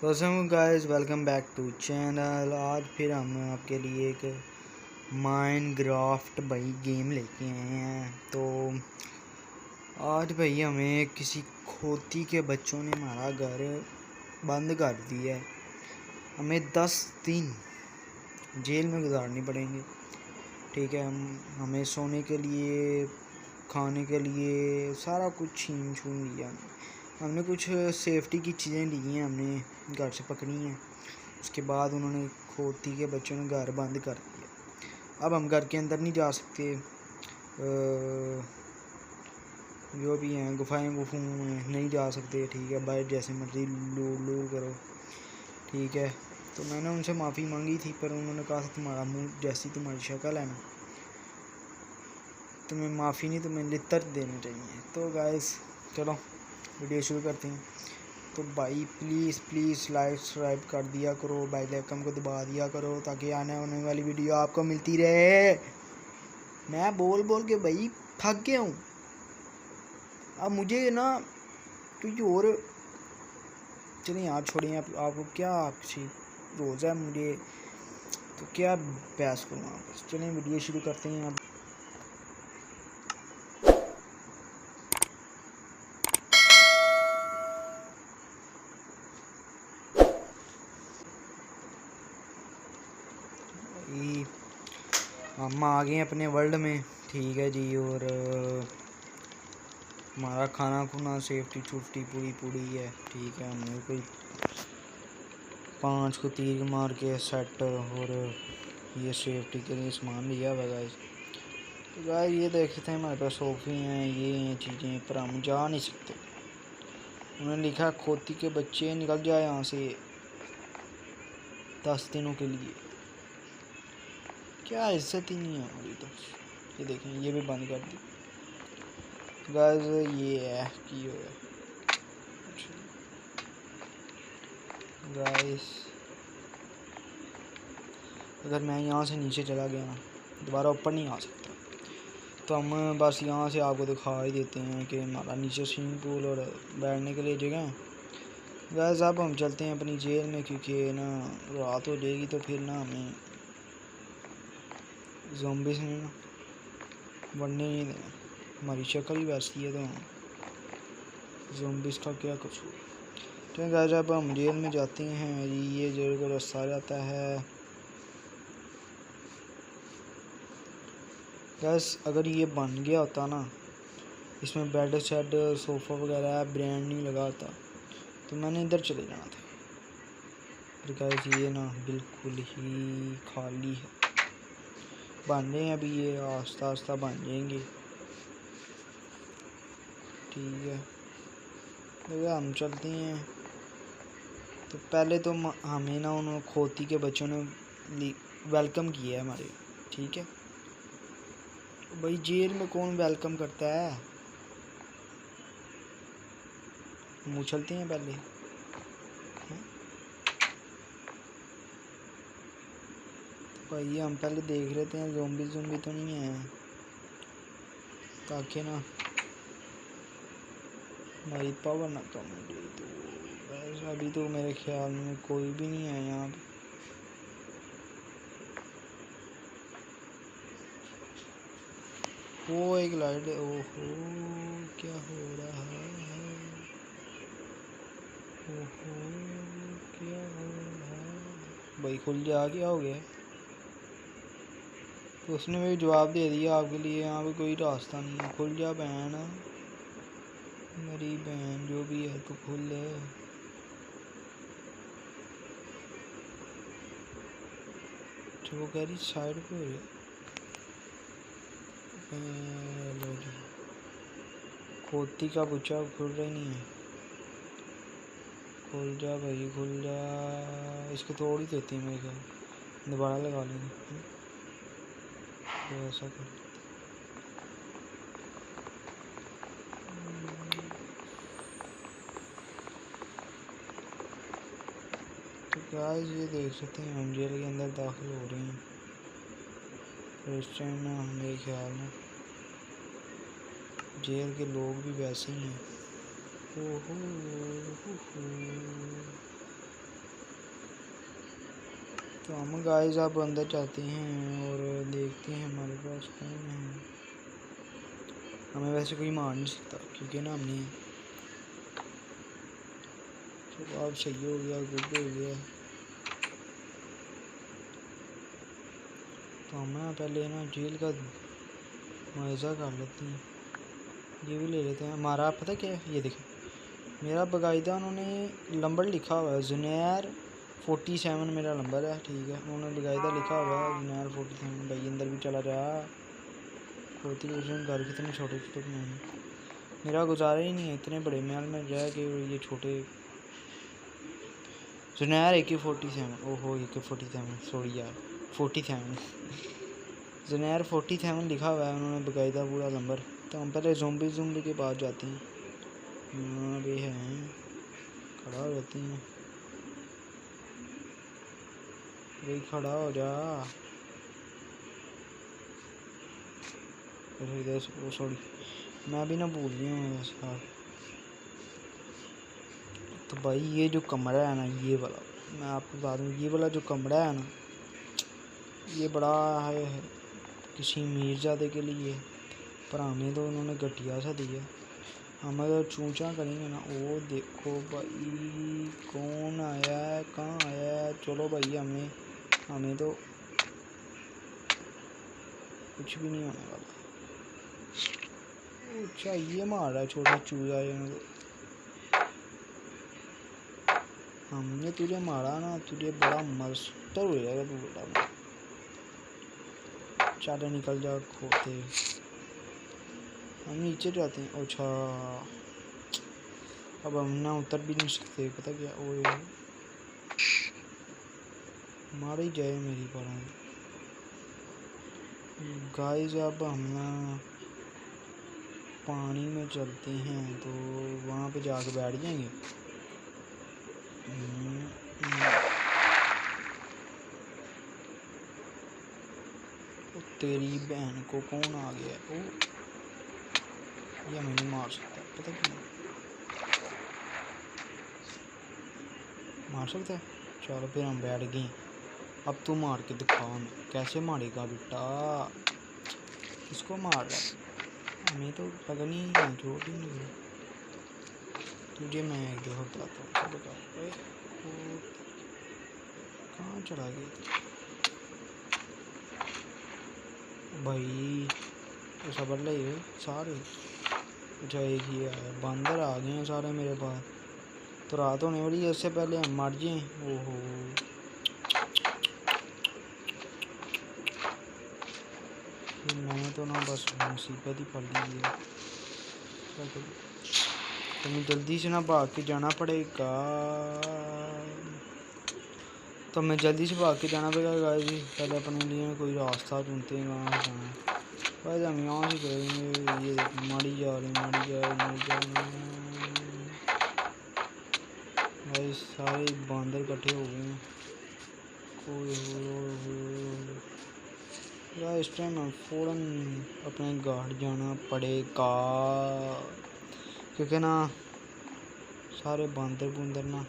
तो guys welcome back to channel. आज फिर हम आपके लिए एक माइनक्राफ्ट भाई गेम लेके आए हैं। तो आज भाई हमें किसी खोती के बच्चों ने हमारा घर बंद कर दिया है। हमें 10 दिन जेल में गुजारनी पड़ेंगे। ठीक है, हमें सोने के लिए, खाने के लिए सारा कुछ छीन छून लिया। हमने कुछ सेफ्टी की चीज़ें ली हैं, हमने घर से पकड़ी हैं। उसके बाद उन्होंने खोती के बच्चों ने घर बंद कर दिया। अब हम घर के अंदर नहीं जा सकते। जो भी हैं गुफाएँ में नहीं जा सकते। ठीक है, बाहर जैसे मर्जी लूट करो। ठीक है, तो मैंने उनसे माफ़ी मांगी थी, पर उन्होंने कहा था तुम्हारा मुंह जैसी तुम्हारी शक्ल है ना, तुम्हें माफ़ी नहीं, तुम्हें लितर देने चाहिए। तो गाइस चलो वीडियो शुरू करते हैं। तो भाई प्लीज़ लाइक सब्सक्राइब कर दिया करो, बेल आइकन को दबा दिया करो ताकि आने वाली वीडियो आपको मिलती रहे। मैं बोल के भाई थक गया हूँ। अब मुझे ना कुछ और चलिए यार, छोड़िए। आपको क्या अच्छी रोज़ है मुझे, तो क्या बहस करूँ आप। चलिए वीडियो शुरू करते हैं। अब हम आ गए अपने वर्ल्ड में। ठीक है जी, और हमारा खाना खुना सेफ्टी छुफ्टी पूरी है। ठीक है, हमने कोई 5 को तीर मार के सेट और ये सेफ्टी के लिए सामान लिया हुआ गाइस। तो गाइस ये देख सकते हैं हमारे पास सोफे हैं, ये हैं चीज़ें, पर हम जा नहीं सकते। उन्होंने लिखा खोती के बच्चे निकल जाए यहाँ से 10 दिनों के लिए। क्या इज्जत ही नहीं है हमारी। तो ये देखें, ये भी बंद कर दी गाइस। ये है कि गाइस अगर मैं यहाँ से नीचे चला गया ना, दोबारा ऊपर नहीं आ सकता। तो हम बस यहाँ से आपको दिखा ही देते हैं कि हमारा नीचे स्विमिंग पूल और बैठने के लिए जगह है। गाइस अब हम चलते हैं अपनी जेल में, क्योंकि ना रात हो जाएगी तो फिर ना हमें ज़ॉम्बीज़ ने ना बढ़ने नहीं देना। हमारी शक्ल ही वैसी है, तो ज़ॉम्बीज़ का क्या कसूर। तो गाइस अब हम जेल में जाते हैं। ये जेल का रास्ता जाता है। गाइस अगर ये बन गया होता ना, इसमें बेड शेड सोफ़ा वगैरह ब्रांड नहीं लगा होता, तो मैंने इधर चले जाना था। पर गाइस ये ना बिल्कुल ही खाली है। बन रहे हैं अभी, ये आस्ता आस्ता बन जाएंगे। ठीक है, तो हम चलते हैं। तो पहले तो हमें ना उन खोती के बच्चों ने वेलकम किया है हमारे। ठीक है, तो भाई जेल में कौन वेलकम करता है। मुँह चलते हैं पहले। भाई हम पहले देख लेते हैं ज़ॉम्बी तो नहीं है, ताकि ना हमारी पावर ना कम हो जाए। तो वैसे अभी तो मेरे ख्याल में कोई भी नहीं है यहाँ पे। वो एक लाइट, ओहो क्या हो रहा है, ओहो क्या हो रहा है। भाई खुल जा, क्या हो गया। तो उसने भी जवाब दे दिया आपके लिए, यहाँ पे कोई रास्ता नहीं है। खुल जा बहन, मेरी बहन जो भी है, तो खुल ले। तो वो कह रही साइड पे हो जा। लो जी, खोती का बच्चा खुल रही नहीं है। खुल जा भाई खुल जा। इसको तोड़ ही देती है मेरे ख्याल, दोबारा लगा लेंगे। तो ऐसा कर, तो गाइस ये देख सकते हैं हम जेल के अंदर दाखिल हो रहे हैं। तो इस टाइम ना मेरे ख्याल में जेल के लोग भी वैसे ही हैं। ओहो तो हम गाइस अब अंदर जाते हैं और देखते हैं हमारे पास कौन है। हमें वैसे कोई मार नहीं सकता क्योंकि ना हमने तो अब सही हो गया, गुड हो गया। तो हम ना पहले ना जेल का मज़ा कर लेते हैं, ये भी ले लेते हैं। हमारा पता क्या है, ये देखें मेरा बाकायदा उन्होंने नंबर लिखा हुआ है जुनैर 47 मेरा नंबर है, ठीक है। उन्होंने बाकायदा लिखा हुआ है जुनैर 47। भाई अंदर भी चला जा, खोती घर कितने छोटे छोटे बनाए, मेरा गुजारा ही नहीं है इतने बड़े महल में रह के ये छोटे। जुनैर AK-47, ओहो AK-47 सॉरी यार 47 जुनैर 47 लिखा हुआ है उन्होंने बाकायदा पूरा नंबर। तो हम पहले ज़ोंबी के पास जाते हैं। यहाँ भी हैं, खड़ा हो जाते हैं भाई, खड़ा हो जा। इधर सॉरी मैं भी ना भूल गया हूँ यार। तो भाई ये जो कमरा है ना, ये वाला मैं आपको बता दूँ, ये वाला जो कमरा है ना, ये बड़ा है किसी मीरजादे के लिए, पर हमें तो उन्होंने घटिया सा दिया। हम अगर चूचा करेंगे ना, वो देखो भाई कौन आया है, कहाँ आया है। चलो भाई हमें तो कुछ भी नहीं होने वाला। अच्छा ये मार रहा है छोटा चूजा, हमने तुझे मारा ना, तुझे बड़ा मस्तर हो जाएगा तू बेटा। चल निकल जा खोते, हम नीचे जाते हैं। अच्छा अब हम ना उतर भी नहीं सकते, पता क्या, ओए मार ही जाए मेरी पर गाइस। अब हम ना पानी में चलते हैं, तो वहाँ पे जाके बैठ जाएंगे। तेरी बहन को कौन आ गया? ओ ये हमें नहीं मार सकता, पता क्यों मार सकता है। चलो फिर हम बैठ गए। अब तू मार के दिखा हमें, कैसे मारेगा बेटा, किसको मार रहा है? हमें तो पता नहीं है, चोट ही नहीं। तुझे मैं एक दो बताता हूँ, कहाँ चढ़ा गया भाई, तो सबर ले सारे। अच्छा एक ही आया, बंदर आ गए हैं सारे मेरे पास। तो रात होने वाली है, इससे पहले हम मर जाएं। ओहो मैंने तो ना बस मुसीबत ही पड़ ली है। तुम्हें जल्दी से ना भाग के जाना पड़ेगा, तो हमें जल्दी से भाग के जाना पड़ेगा गाइस जी। पहले अपने लिए कोई रास्ता ढूंढते हैं कहाँ जाना है। भाई हम यहाँ से करेंगे, ये मारी जा रही भाई, सारे बंदर इकट्ठे हो गए हैं। यार इस टाइम हम फ़ौरन अपने गार्ड जाना पड़ेगा, क्योंकि ना सारे बंदर ना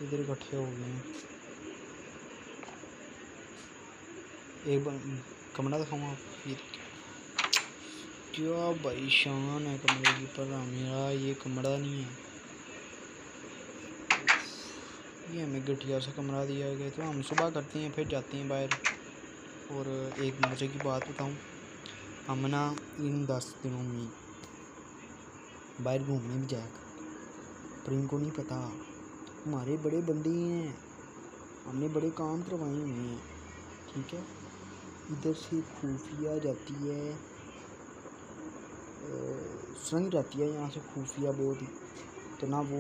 इधर इकट्ठे हो गए हैं। एक कमरा दिखाऊँ आप, ये क्या भाई शान है कमरे की, पर मेरा ये कमरा नहीं है, ये हमें घटिया सा कमरा दिया गया। तो हम सुबह करते हैं, फिर जाते हैं बाहर। और एक मज़े की बात बताऊँ, हम ना इन 10 दिनों में बाहर घूमने भी जाएगा, पर इनको नहीं पता हमारे बड़े बंदे हैं, हमने बड़े काम करवाए हुए हैं, ठीक है। इधर से खुफिया जाती है, सुरंग जाती है यहाँ से खुफिया बहुत ही, तो ना वो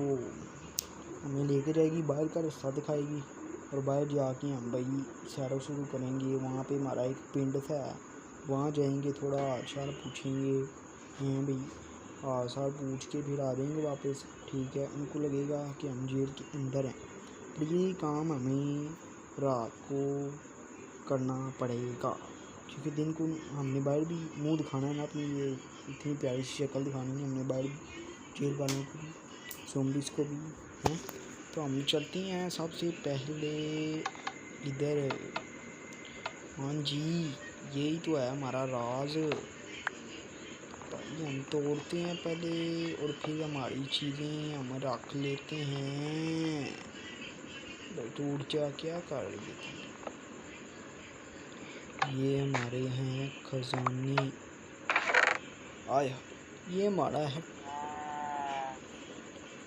हमें लेके जाएगी, बाहर का रास्ता दिखाएगी, और बाहर जाके हम भाई सैर शुरू करेंगे। वहाँ पे हमारा एक पिंड था, वहाँ जाएंगे, थोड़ा हाल पूछेंगे हैं भाई, हाल पूछ के फिर आ जाएंगे वापस, ठीक है। उनको लगेगा कि हम जेल के अंदर हैं, पर ये काम हमें रात को करना पड़ेगा, क्योंकि दिन को हमने बाहर भी मुंह दिखाना है ना अपनी, ये इतनी प्यारी सी शक्ल दिखानी है हमने बाहर जेल वालों को भी, ज़ॉम्बीज़ को भी हैं। तो हम चलते हैं सबसे पहले इधर। हाँ जी, यही तो है हमारा राज भाई। हम तोड़ते हैं पहले और फिर हमारी चीज़ें हम रख लेते हैं। भाई टूट जा, क्या कर रही है तुम? ये हमारे हैं खजाने। आया, ये हमारा है।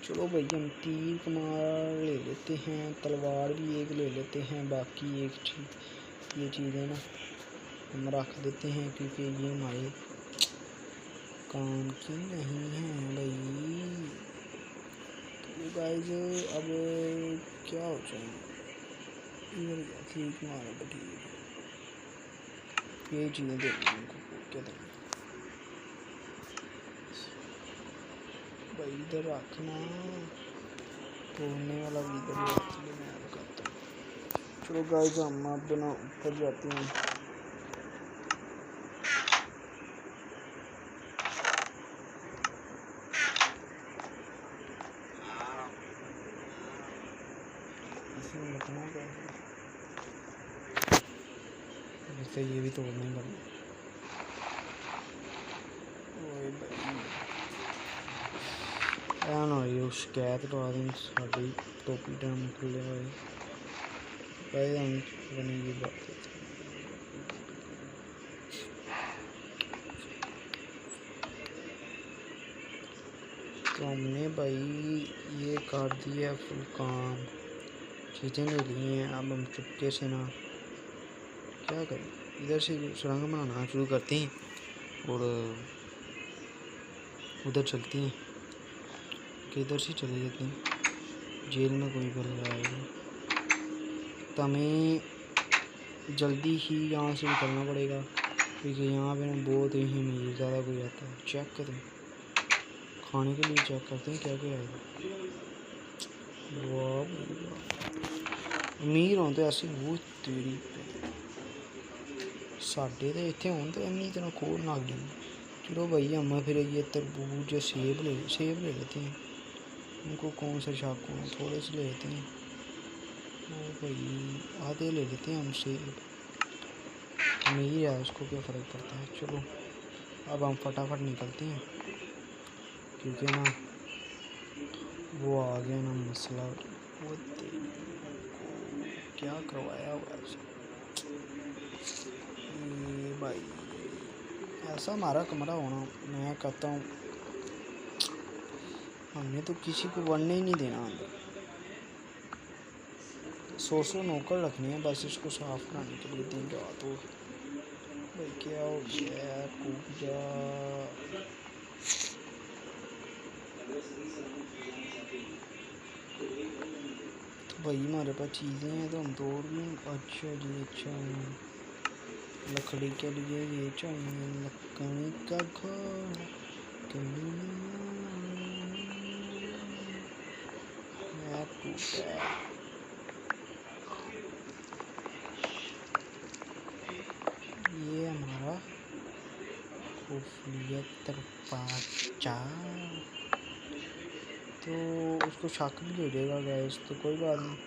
चलो भाई हम तीर कमार ले लेते हैं, तलवार भी एक ले लेते हैं, बाकी एक चीज़ ये चीज़ें ना हम रख देते हैं क्योंकि ये हमारे काम की नहीं है भाई। तो गाइस अब क्या हो जाएगा, ठीक मारा तो ठीक है। ये चीज़ें दे क्या देना भाई, इधर रखना, तोड़ने वाला भी इधर रख ले, मैं रखता हूँ। चलो गाइस हम अपना ऊपर जाते हैं। इसमें रखना जैसे ये भी तोड़ना ही पड़ना। ओए भाई ना ये शिकायत लगा दें साड़ी टोपी टाइम खुले हुए भाई। हम बनी ये बात तो हमने भाई ये कर दिया फुल काम, चीज़ें ले ली हैं। अब हम चुपके से ना क्या करें, इधर से सुरंग बनाना शुरू करते हैं और उधर चलते हैं कि इधर से चले जाते हैं। जेल में कोई बंदा आएगा तो हमें जल्दी ही यहाँ से निकलना पड़ेगा क्योंकि यहाँ पे ना बहुत ही अमीर ज़्यादा कोई आता है। चेक करें, खाने के लिए चेक करते हैं क्या क्या आएगा। वाह अमीर हों तो ऐसे वो तेरी साढ़े तो इतने हों तो इन्नी तरह खोल ना गई। चलो भाई हम फिर ये तरबूज सेब ले लेते हैं। उनको कौन सा शक हो, थोड़े से ले लेते हैं। ओ भाई आधे ले लेते हैं हम सेब, अमीर है उसको क्या फ़र्क पड़ता है। चलो अब हम फटाफट निकलते हैं क्योंकि ना वो आ गया ना मसला। वो क्या करवाया हुआ ये भाई, ऐसा हमारा कमरा होना। मैं कहता हूँ हमने तो किसी को बनने ही नहीं देना अंदर। 100 नौकर रखने हैं बस इसको साफ कराने के लिए दिन रात। हो भाई क्या हो गया, कूद जा। तो भाई हमारे पास चीज़ें हैं तो हम तोड़ लें। अच्छा जी अच्छा, लकड़ी के लिए ये चाहिए, लकड़ी का घर टूटा। ये हमारा खुफिया दरवाजा, तो उसको शक भी हो जाएगा गैस, तो कोई बात नहीं,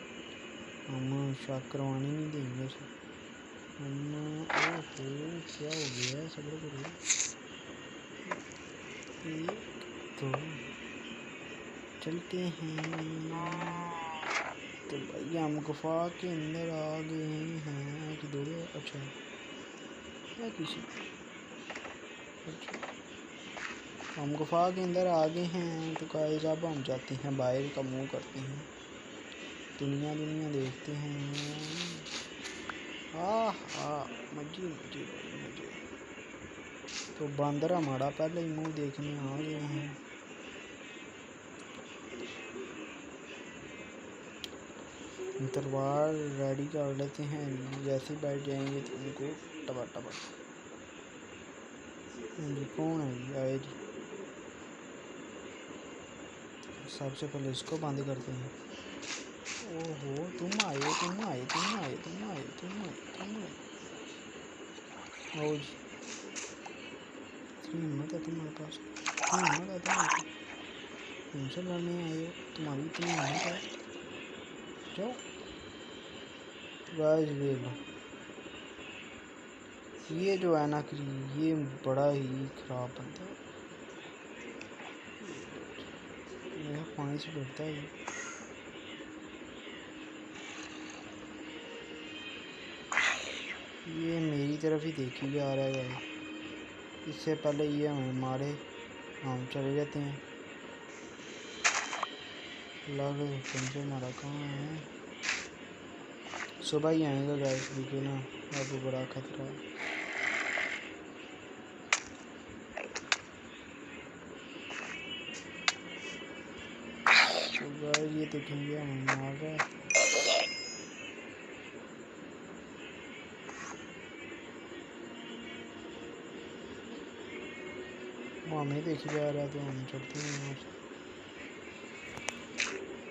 हम शक करवाने नहीं देंगे उसे। हम ओहो क्या हो गया, सब्र करो। तो चलते हैं। तो भाई हम गुफा के अंदर आ गए हैं कि दो। अच्छा क्या किसी, अच्छा हम गुफा के अंदर आ गए हैं। तो गाइस अब हम जाते हैं बाहर का मुँह करते हैं, दुनिया देखते हैं। मजे मजे भाई मजे। तो बंदर हमारा पहले ही मुँह देखने आ गए हैं। तलवार रेडी कर लेते हैं, जैसे बैठ जाएंगे तो उनको टपा टपा। जी कौन है जी, आए जी। सबसे पहले इसको बंद करते हैं। ओहो तुम आए आओ जी, इतनी हिम्मत है तुम्हारे पास, इतनी हिम्मत है तुम्हारे, तुमसे लड़ने आए हो, तुम्हारी इतनी हिम्मत है। जाओ गाइस ये लो, ये जो है ना कि ये बड़ा ही खराब बंदा है, मेरा पानी से डरता है। ये मेरी तरफ ही देखी जा रहा है गाइस, इससे पहले ये हमें मारे हम चले जाते हैं। लग पंजे मारा कहाँ है, सुबह ही आएगा गाइस, देखिए ना अब बड़ा खतरा है। तो गाइस ये देखेंगे हमें मार रहा है, वो हमें देखी जा रहा है तो हम चलते हैं यहाँ से।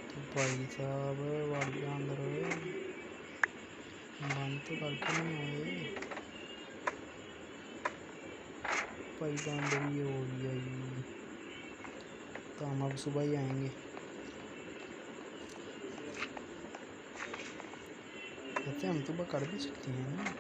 तो भाई साहब वाड़ के अंदर बंद तो करके नहीं आए भाई, बंद भी हो गया ये, तो हम अब सुबह ही आएंगे। वैसे हम सुबह कर भी सकते हैं ना,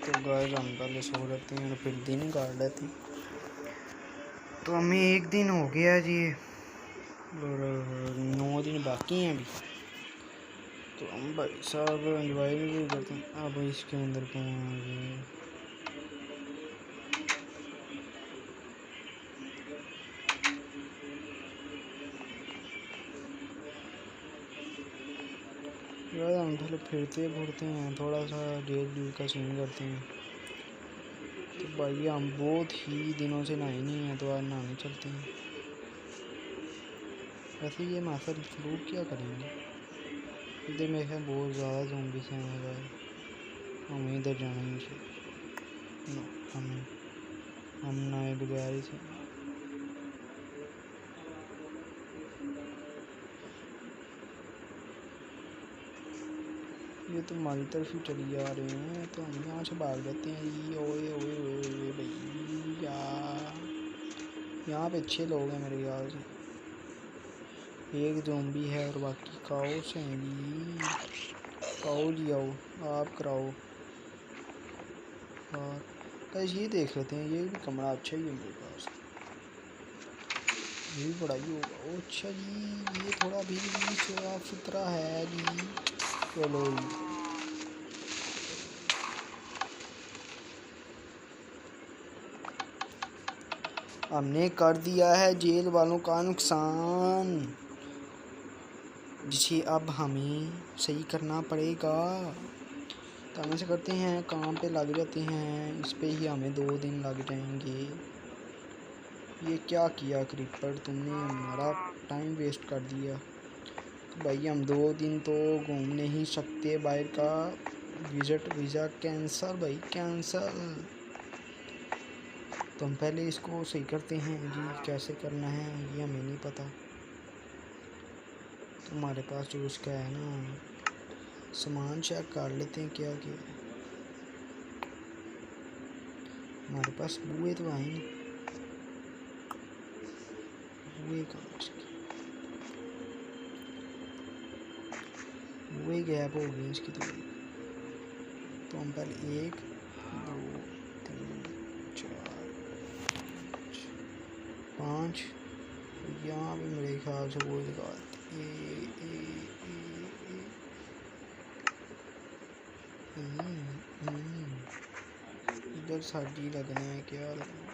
तो गाइस हम पहले सो जाते हैं और फिर दिन काट लेते हैं। तो हमें एक दिन हो गया जी और 9 दिन बाकी हैं अभी, तो हम भाई साहब एंजॉय भी करते हैं। अब इसके अंदर पहुँच गए, यार हम पहले फिरते फुरते हैं, थोड़ा सा जेल का सीन करते हैं। तो भाई हम बहुत ही दिनों से नहाए नहीं हैं, तो आज नहाने चलते हैं। वैसे ये मास्टर फ्रूट क्या करेंगे, इधर मेरे ख्याल बहुत ज़्यादा ज़ॉम्बीज़ हैं भाई, हमें इधर जाना ही चाहिए। हम नए बगैर ही से ये तो हमारी तरफ ही चली जा रहे हैं, तो हम यहाँ से भाग जाते हैं। ये ओए ओए ओए ओए भैया, यहाँ पे अच्छे लोग हैं मेरे ख्याल से, एक ज़ॉम्बी है और बाकी काउस हैं जी। काउ जी आओ, आप कराओ। और बस ये देख लेते हैं, ये भी कमरा अच्छा ही है मेरे पास, ये भी बड़ा ही होगा। अच्छा जी, ये थोड़ा भी साफ सुथरा है जी, चलो जी। हमने कर दिया है जेल वालों का नुकसान, जिसे अब हमें सही करना पड़ेगा। तो हम ऐसे करते हैं, काम पे लग जाते हैं, इस पे ही हमें 2 दिन लग जाएंगे। ये क्या किया क्रीपर, तुमने हमारा टाइम वेस्ट कर दिया। तो भाई हम 2 दिन तो घूम नहीं सकते बाहर का, विजिट वीज़ा कैंसल भाई, कैंसल। तो हम पहले इसको सही करते हैं जी, कैसे करना है ये हमें नहीं पता। तो हमारे पास जो उसका है ना सामान चेक कर लेते हैं क्या क्या हमारे पास। बुए तो आए नहीं, बुए कहाँ इसकी, बुए गैप हो गई इसकी। तो हम पहले 1 2 3 4 5 यहाँ पे मेरे ख्याल से वो लगा ए, ए, ए, ए, ए, ए, इधर साड़ी लगने हैं, क्या लगना है?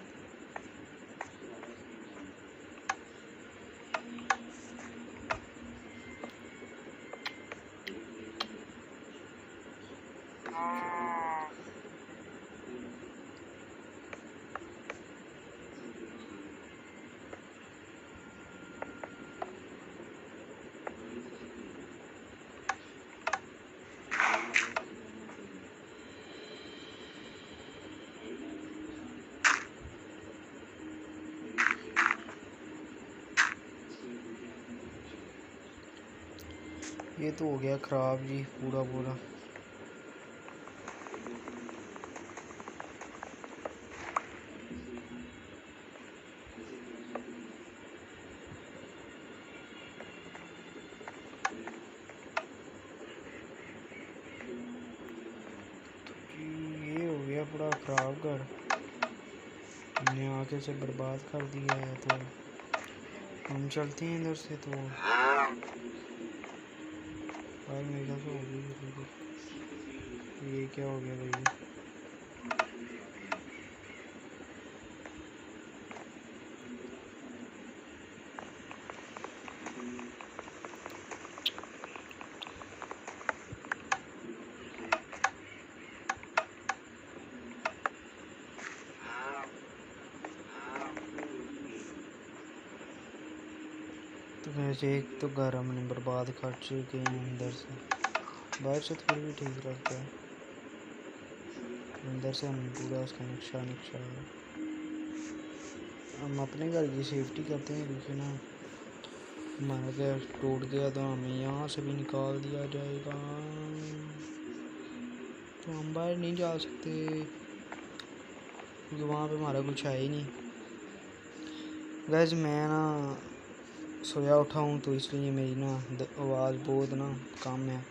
ये तो हो गया ख़राब जी पूरा पूरा। ये हो गया पूरा ख़राब घर, हमने आके से बर्बाद कर दिया है। तो हम चलते हैं इधर से। तो यार मेरे ख्याल से हो गई। ये क्या हो गया भाई? तो वैसे एक तो घर हमने बर्बाद कर चुके हैं अंदर से, बाहर से तो फिर भी ठीक लगता है, अंदर से हमने पूरा उसका नक्शा हम अपने घर की सेफ्टी करते हैं, क्योंकि ना हमारा घर टूट गया तो हमें यहाँ से भी निकाल दिया जाएगा, तो हम बाहर नहीं जा सकते क्योंकि वहाँ पे हमारा कुछ है ही नहीं। गैस मैं ना सोया उठा हूँ, तो इसलिए मेरी ना आवाज़ बहुत ना कम है,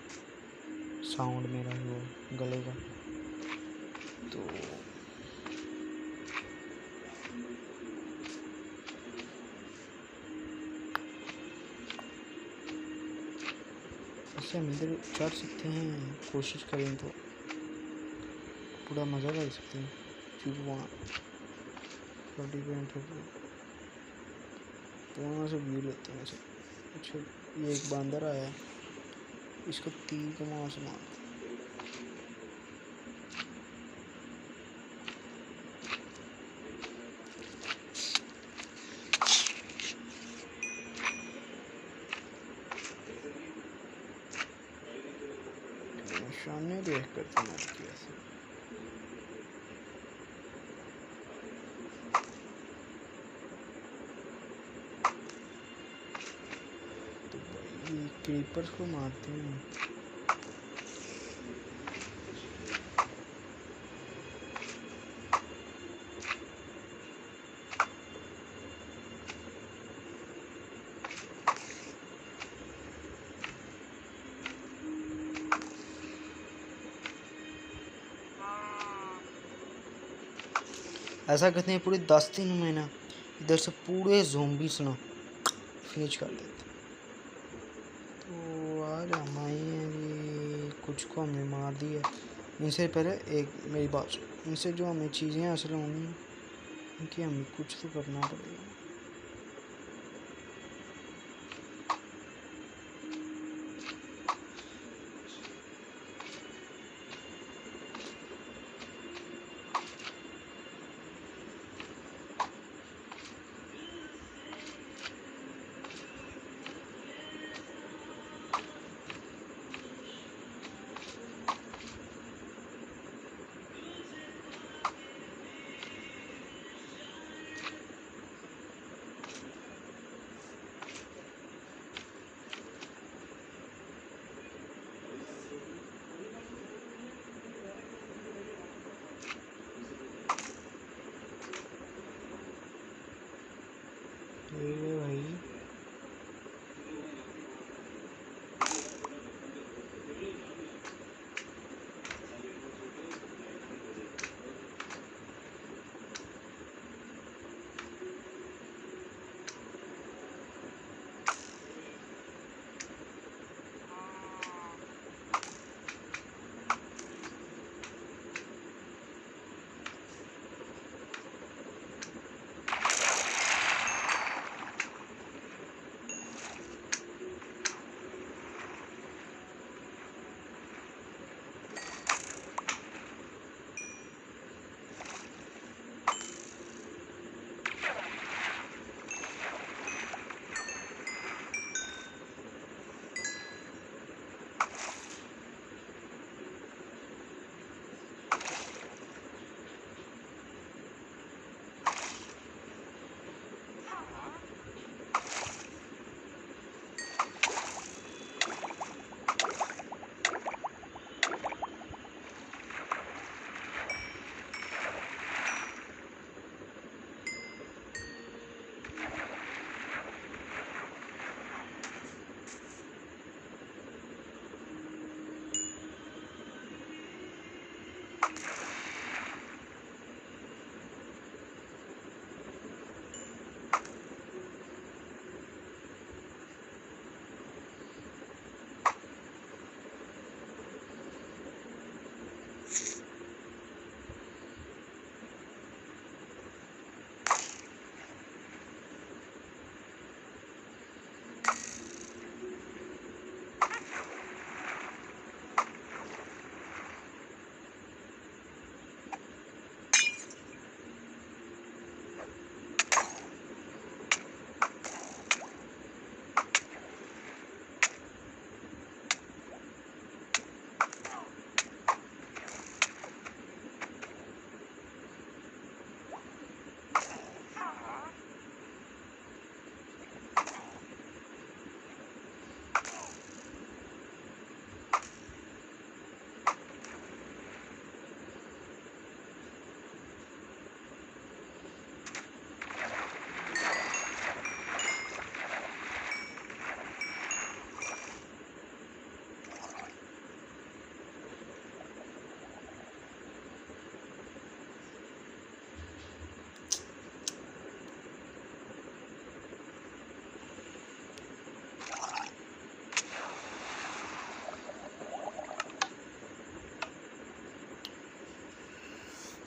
साउंड मेरा वो गले का। तो इससे हम इधर चढ़ सकते हैं, कोशिश करें तो पूरा मज़ा ले सकते हैं, क्योंकि वहाँ 40 तो वहाँ से व्यू लेते हैं ऐसे। अच्छा ये एक बंदर आया है, इसको तीर के वहाँ से मार। निशाने देख कर तो मर गया ऐसे। तो भाई क्रीपर्स को मारते हैं। ऐसा करते हैं पूरे 10 दिन में ना इधर से पूरे ज़ोंबीज़ ना फिनिश कर देते। तो आज हम आए हैं जी, कुछ को हमने मार दिया। इनसे पहले एक मेरी बात, इनसे जो हमें चीज़ें हासिल होनी हैं उनकी हमें कुछ तो करना पड़ेगा।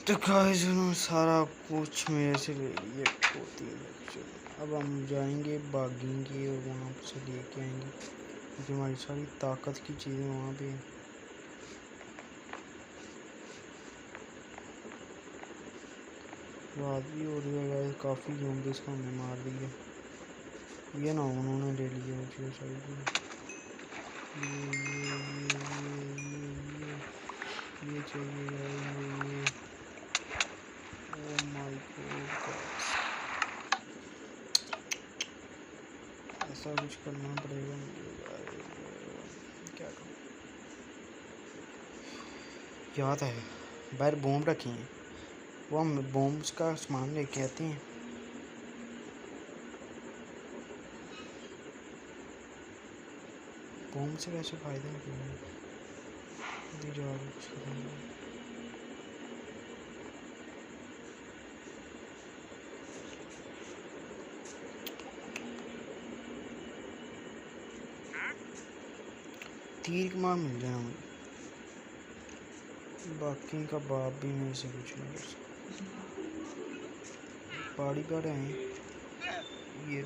तो गाइस उन्होंने सारा कुछ मेरे से ले लिया खोती लेक्चर। अब हम जाएंगे भागेंगे और वहाँ से लेके आएंगे क्योंकि हमारी सारी ताकत की चीज़ें वहाँ पे हैं। रात भी हो रही है गाइस, काफ़ी ज़ॉम्बीज़ को हमने मार दिया। ये ना उन्होंने ले लिया मुझे सारी चीज़ें। ये चाहिए ये। ओह माय गॉड, ऐसा कुछ करना पड़ेगा मुझे यार। क्या करूँ, याद है बाहर बॉम्ब रखे हैं, वो हम बॉम्ब्स का सामान लेके आते हैं। बॉम्ब से वैसे फ़ायदा नहीं है। तीर कमान मिल जाए मुझे, बाकी का बाप भी मेरे से कुछ नहीं कर सकता। पहाड़ी पर हैं ये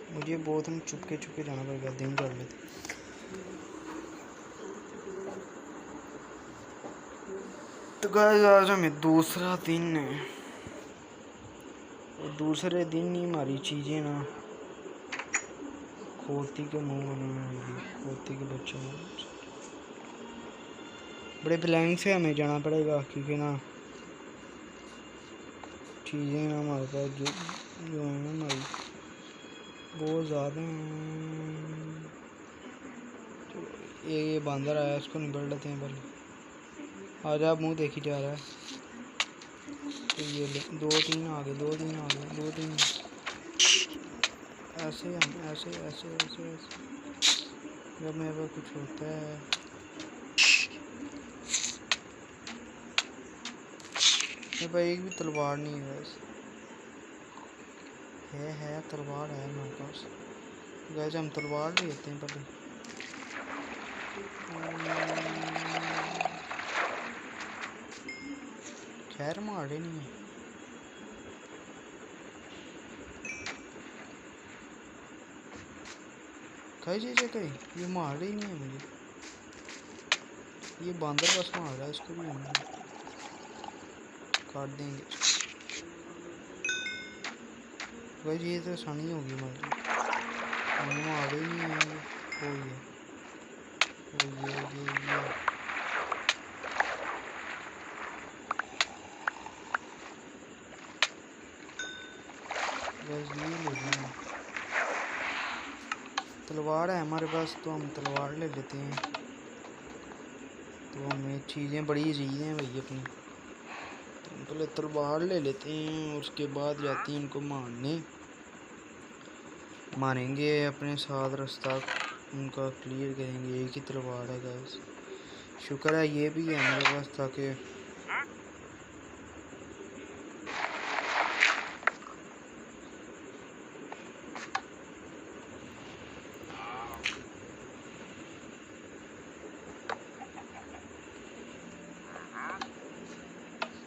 मुझे बहुत हम चुपके चुपके जाना पड़ेगा, दिन कर लेते। तो गाइस आज हमें दूसरा दिन है और दूसरे दिन ही हमारी चीज़ें ना खोती के मुँह बनाएंगी, खोती के बच्चों में बड़े प्लान से हमें जाना पड़ेगा क्योंकि ना चीज़ें ना हमारे पास जो है ना हमारी बहुत ज़्यादा हैं। ये बंदर आया, इसको निबड़ लेते हैं पहले। आज आप मुँह देखी जा रहा है। तो ये दो तीन आ गए, दो तीन ऐसे हम ऐसे ऐसे ऐसे ऐसे जब मेरे पास कुछ होता है। मेरे पास एक भी तलवार नहीं है, वैसे है तलवार है हमारे पास। वैसे हम तलवार लेते हैं पहले। खैर मारे नहीं है, कई चीज़ें कई ये मार ही नहीं है मुझे। ये बंदर बस मार रहा है, इसको भी हम काट देंगे। भाई ये तो आसानी होगी हमारी, मार ही नहीं है ये बस ये ले लें। तलवार है हमारे पास तो हम तलवार ले लेते हैं। तो हमें चीज़ें बड़ी चीज़ें हैं भाई अपनी, तो हम पहले तलवार ले लेते हैं, उसके बाद जाते हैं इनको मारेंगे अपने साथ रास्ता उनका क्लियर करेंगे। एक ही तलवार है गाइस, शुक्र है ये भी है हमारे पास ताकि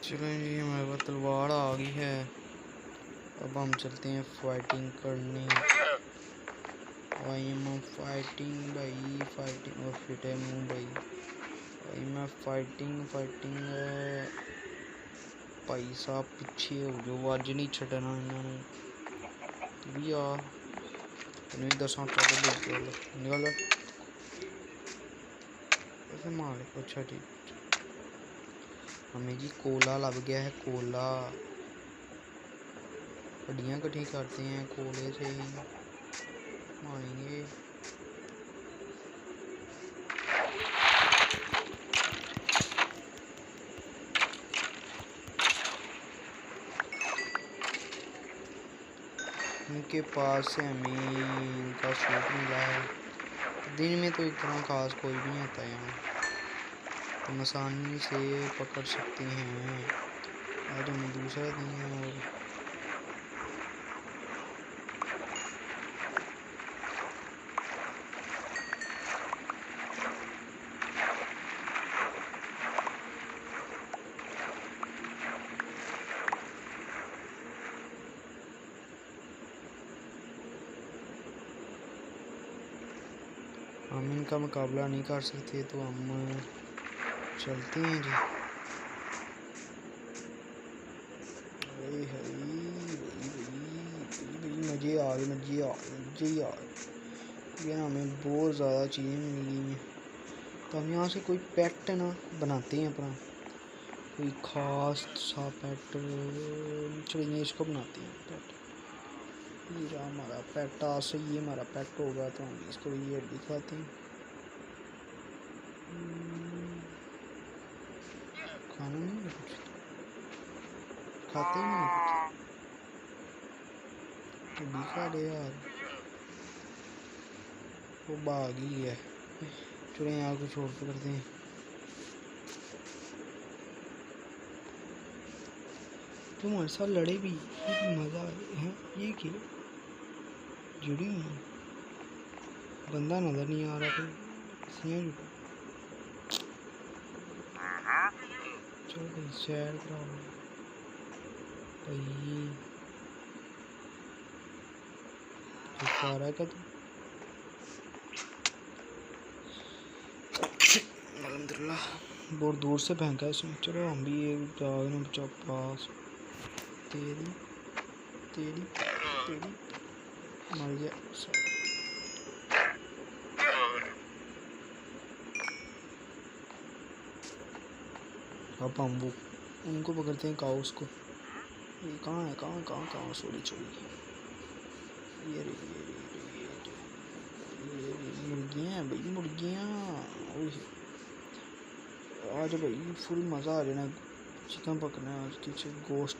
चलो जी हमारे पास तलवार आ गई है। अब हम चलते हैं फाइटिंग करने। भाई मैं फाइटिंग और फिट है मुँह भाई मैं फाइटिंग भाई साहब पीछे हो जो अज नहीं छड़ना इन्होंने भी आ नहीं दसा निकल ऐसे मार। अच्छा ठीक, हमें जी कोला लग गया है। कोला हड्डियाँ इकट्ठी करते हैं, कोले से ही मारेंगे। उनके पास से हमें इनका सूट मिला है। दिन में तो इतना खास कोई भी नहीं आता यहाँ, हम आसानी से पकड़ सकते हैं। आज हमें दूसरा दिन है और हम इनका मुकाबला नहीं कर सकते तो हम चलते हैं जी। अरे हरी मजे आ गए, मजे आ गए। हमें बहुत ज़्यादा चीज़ें मिल गई हैं, तो हम यहाँ से कोई पेट ना बनाते हैं अपना, कोई खास सा पेट। चलिए इसको बनाते हैं पेट। ये रहा हमारा पेट। आज से ये हमारा पेट होगा, तो हम इसको ये दिखाते हैं। खाना नहीं है कुछ, खाते ही नहीं है कुछ, तो दिखा दे यार। वो भाग ही है। चलो यहाँ को छोड़ के करते हैं। तुम हमारे साथ लड़े भी, मज़ा है। ये क्या जुड़ी हुई बंदा नज़र नहीं आ रहा, फिर चलो भाई सैर कराओ भाई। आ रहा है क्या तू? अल्हम्दुलिल्लाह बहुत दूर से फेंका इसने। चलो हम भी एक जाग ना बचा पास। तेरी तेरी तेरी मर गया। अब हम वो उनको पकड़ते हैं, काउस को। ये कहाँ है? कहाँ? सॉरी ये मुर्गियाँ हैं भाई, मुर्गियाँ। आज भाई फुल मज़ा आ जाना। चिकन पकना है आज की, गोश्त।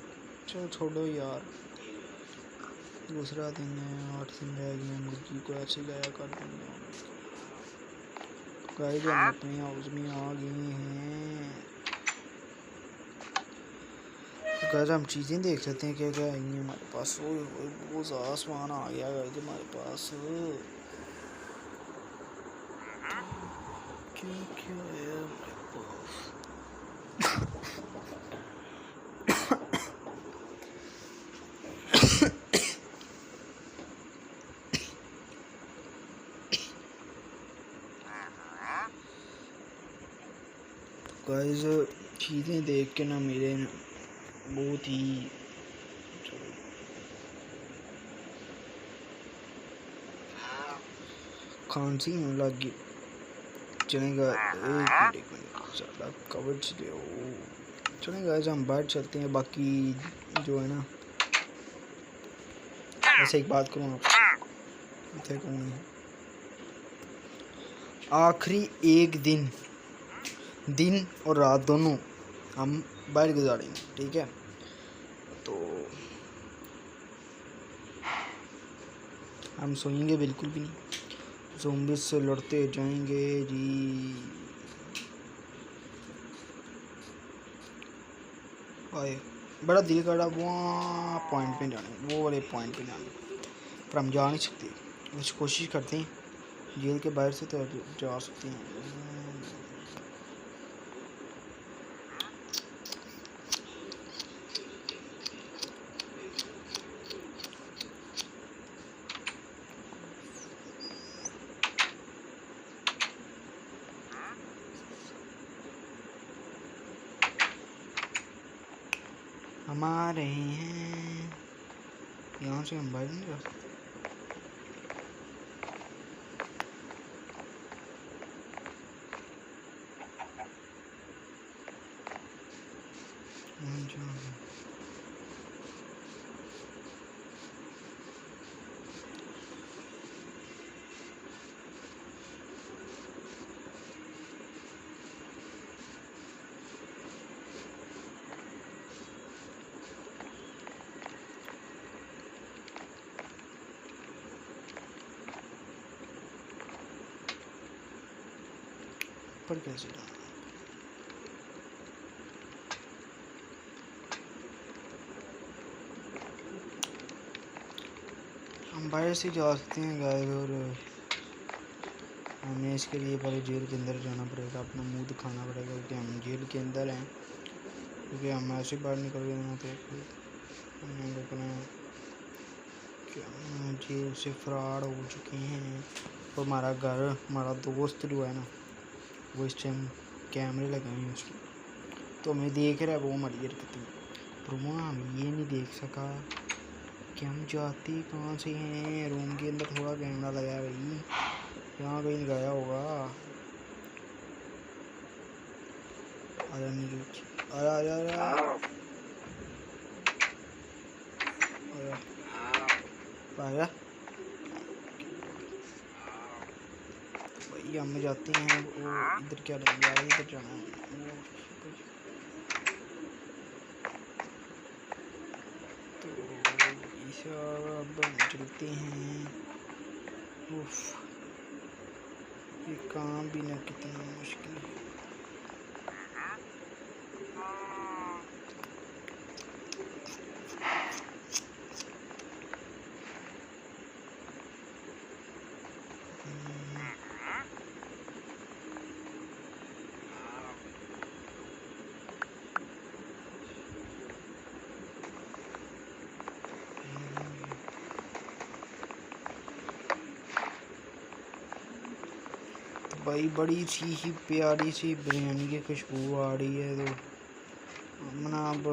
चलो छोड़ो यार, दूसरा दिन है, 8 दिन रह गए। मुर्गी को ऐसे गाया कर देंगे। गाइस हम अपने हाउस में आ गए हैं। तो गाइस हम चीज़ें देख सकते हैं क्या क्या आई हैं हमारे पास। वो ज़्यादा सामान आ गया गाइस हमारे पास। क्या क्या है हमारे पास? गाइस चीज़ें देख के ना मेरे बहुत ही खांसी होने लग गई। चलेगा एक मिनट ज़्यादा कवर चले। चलेगा गाइस हम बाहर चलते हैं। बाकी जो है ना, ऐसे एक बात करूँ आपसे, आखिरी एक दिन और रात दोनों हम बाहर गुजारेंगे, ठीक है? तो हम सोएंगे बिल्कुल भी नहीं, ज़ॉम्बीज़ से लड़ते जाएंगे जी। आए बड़ा दिल करा वहाँ पॉइंट पे जाने, वो वाले पॉइंट पे जाने, पर हम जा नहीं सकते। कुछ कोशिश करते हैं, जेल के बाहर से तो जा सकते हैं। हम आ रहे हैं, यहाँ से हम बाहर नहीं जा सकते। ऊपर कैसे जाना? हम बाहर से जा सकते हैं गाइस, और हमें इसके लिए पहले जेल के अंदर जाना पड़ेगा, अपना मुंह दिखाना पड़ेगा क्योंकि हम जेल के अंदर हैं, क्योंकि हम ऐसे बाहर निकल गए ना तो हमें लगना कि हम जेल से फरार हो चुके हैं। और हमारा घर, हमारा दोस्त जो है ना, वो इस टाइम कैमरे लगाए हैं उसके, तो हमें देख रहा है वो हमारी हरकतें, पर वहाँ हम ये नहीं देख सका कि हम जाते कहाँ से हैं। रूम के अंदर थोड़ा कैमरा लगाया है भाई, यहाँ कहीं लगाया होगा। आया नहीं, आया आया आया आया भाई, हम जाते हैं। वो इधर क्या रहेंगे यार, इधर जाना है। तो ईशा अब हम चलते हैं। उफ, ये काम भी ना कितना मुश्किल है। भाई बड़ी सी ही प्यारी सी बिरयानी की खुशबू आ रही है, तो हमने अब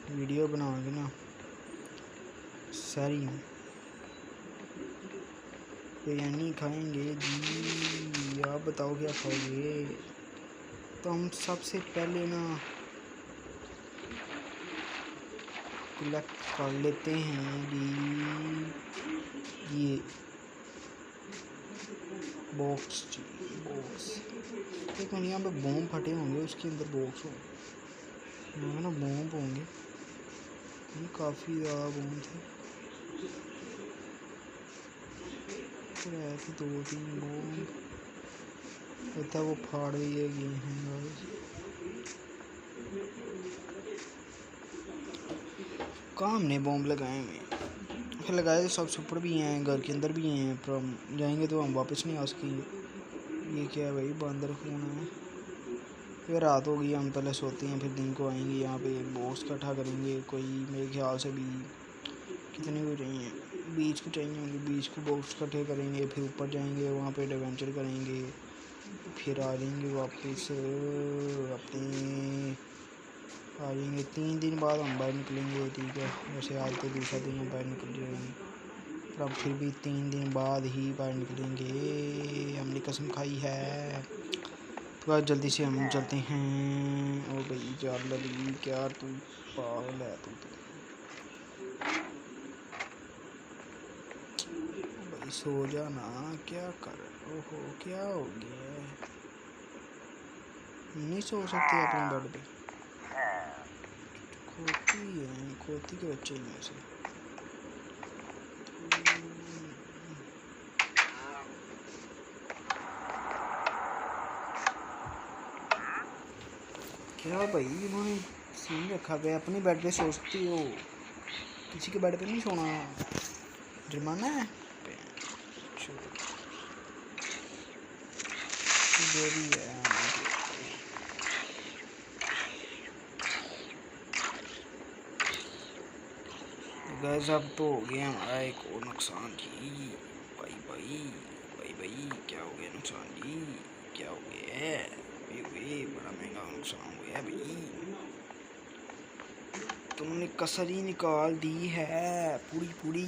वीडियो बनाओगे ना सारी बिरयानी खाएंगे जी। आप बताओ क्या खाओगे? तो हम सबसे पहले ना कलेक्ट कर लेते हैं जी ये बॉक्स जी, बॉक्स। एक मिनट, यहाँ पे बॉम्ब फटे होंगे, उसके अंदर बॉक्स हो ना, बॉम्ब होंगे। ये काफ़ी ज़्यादा बॉम्ब थे, फिर ऐसे 2-3 बॉम्ब होता, वो फाड़ दिए गए हैं गाइस। कहाँ हमने बॉम्ब लगाए हुए हैं? फिर लगाए तो सब सुपर भी हैं, घर के अंदर भी हैं, पर हम जाएंगे तो हम वापस नहीं आ सकेंगे। ये क्या है भाई, बंदर खून है। फिर रात होगी, हम पहले सोते हैं, फिर दिन को आएंगे यहाँ पे बॉक्स इकट्ठा करेंगे। कोई मेरे ख्याल से भी कितने को चाहिए, 20 को चाहिए होंगे। 20 को बॉक्स इकट्ठे करेंगे, फिर ऊपर जाएंगे, वहाँ पे एडवेंचर करेंगे, फिर आ जाएंगे वापस अपने आ जाएंगे। 3 दिन बाद हम बाहर निकलेंगे, ठीक है। वैसे आज तो दूसरा दिन हम बाहर निकल जाएंगे, पर अब फिर भी 3 दिन बाद ही बाहर निकलेंगे, हमने कसम खाई है। तो आज जल्दी से हम चलते हैं। ओ भाई चल लगी क्या, तू पागल है तू तो भाई, सो जाना, क्या कर। ओहो क्या हो गया, नहीं सो सकते अपने बेड पे? खोती है, खोती के बच्चे में से क्या भाई, इन्होंने सीन रखा गया। अपने बेड पे सो सकती हो, किसी के बेड पे नहीं सोना, जुर्माना है। जो भी है गैस, अब तो हो गया हमारा एक और नुकसान जी। भाई भाई भाई भाई, क्या हो गया नुकसान जी, क्या हो गया है? बड़ा महंगा नुकसान हो गया भाई, तुमने कसर ही निकाल दी है पूरी पूरी।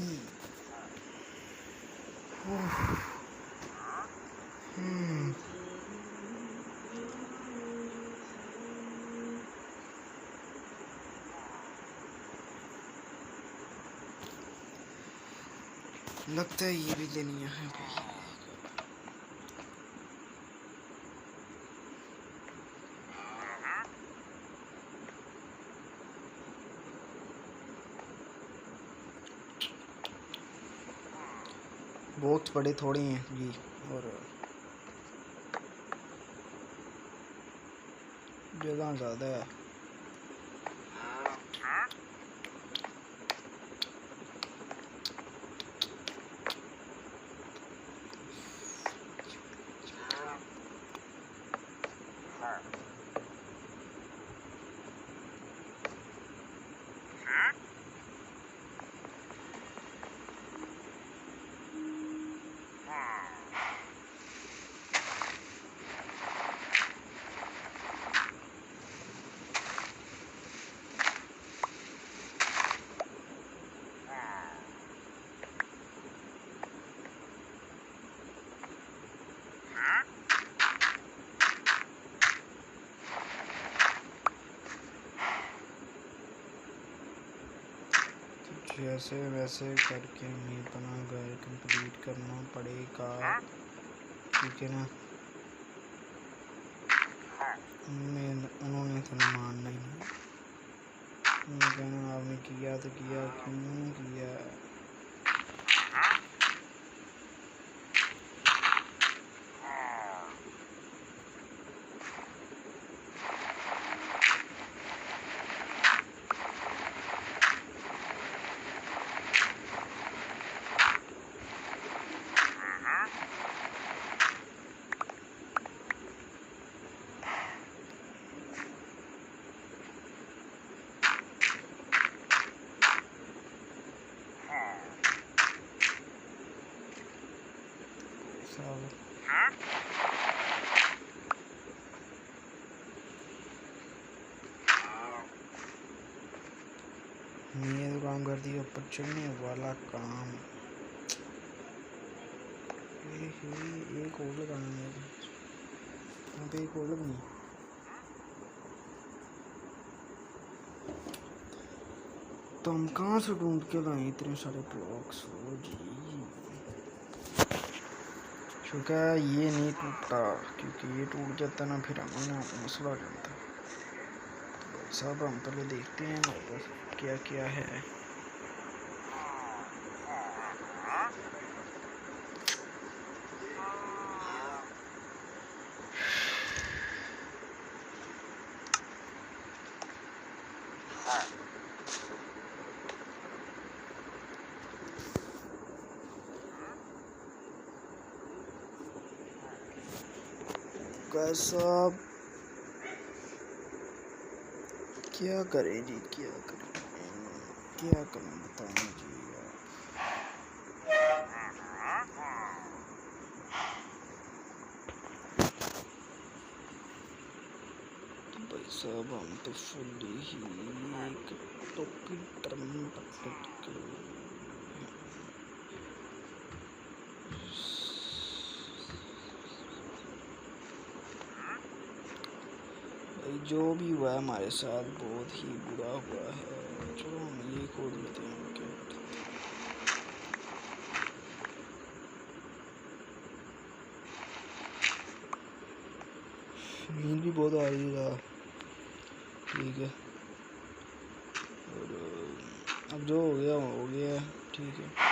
लगता है ये भी लेनी है भाई। बहुत बड़े थोड़े हैं जी, और जगह ज़्यादा है। जैसे वैसे करके हमें अपना घर कंप्लीट करना पड़ेगा, ठीक है ना। उन्होंने तो मानना ही नहीं, उन्होंने कहना आपने किया तो किया, क्यों किया। ये तो काम कर दिया, ऊपर चढ़ने वाला काम। एक और लगाना है, यहाँ पे एक और लगनी। तो हम कहाँ से ढूंढ के लाए इतने सारे ब्लॉक्स? हो जी, क्योंकि ये नहीं टूटता, क्योंकि ये टूट जाता ना फिर हमें ना मसला हो जाता। तो भाई साहब हम पहले देखते हैं हमारे पास क्या क्या है। कैसा क्या करें जी, क्या करें बताएं जी यार। भाई साहब हम तो फुल ही एक टोपी टर्म पकड़ के जो भी हुआ है हमारे साथ बहुत ही बुरा हुआ है। चलो हम ये खोल लेते हैं। नींद भी बहुत आ रही है, ठीक है। और अब जो हो गया ठीक है।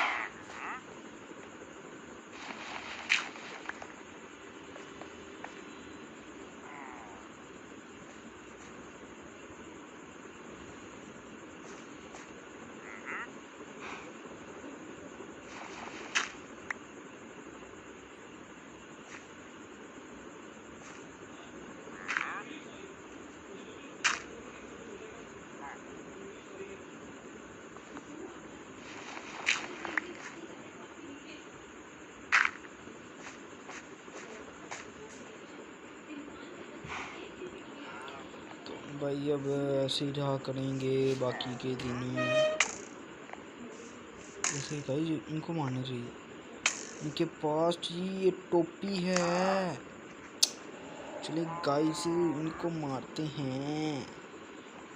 भाई अब ऐसे ही रहा करेंगे बाकी के दिन। ऐसे गाइस इनको मारना चाहिए, इनके पास ये टोपी है। चलिए गाइस इनको मारते हैं,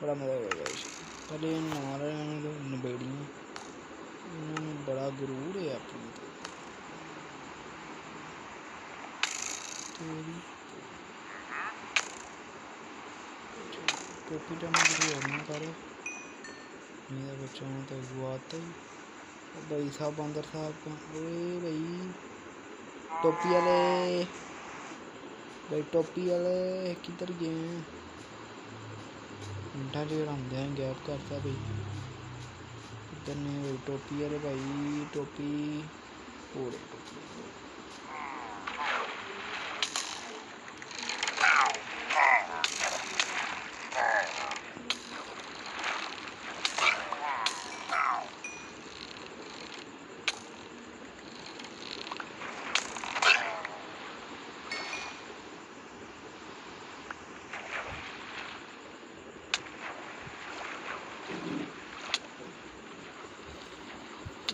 बड़ा मजा आएगा गाइस। पहले मारा इन्होंने नबेड़ियाँ, इन्होंने बड़ा गुरूर है अपनी। टोपी टाइम कर मेरा बच्चा तो गुआता ही। भाई साहब अंदर साहब का, ओए भाई टोपी वाले, भाई टोपी वाले किधर गए हैं? घंटा डेढ़ आंदे हैं गैप करता भाई। इधर ने भाई टोपी अरे भाई टोपी और टोपी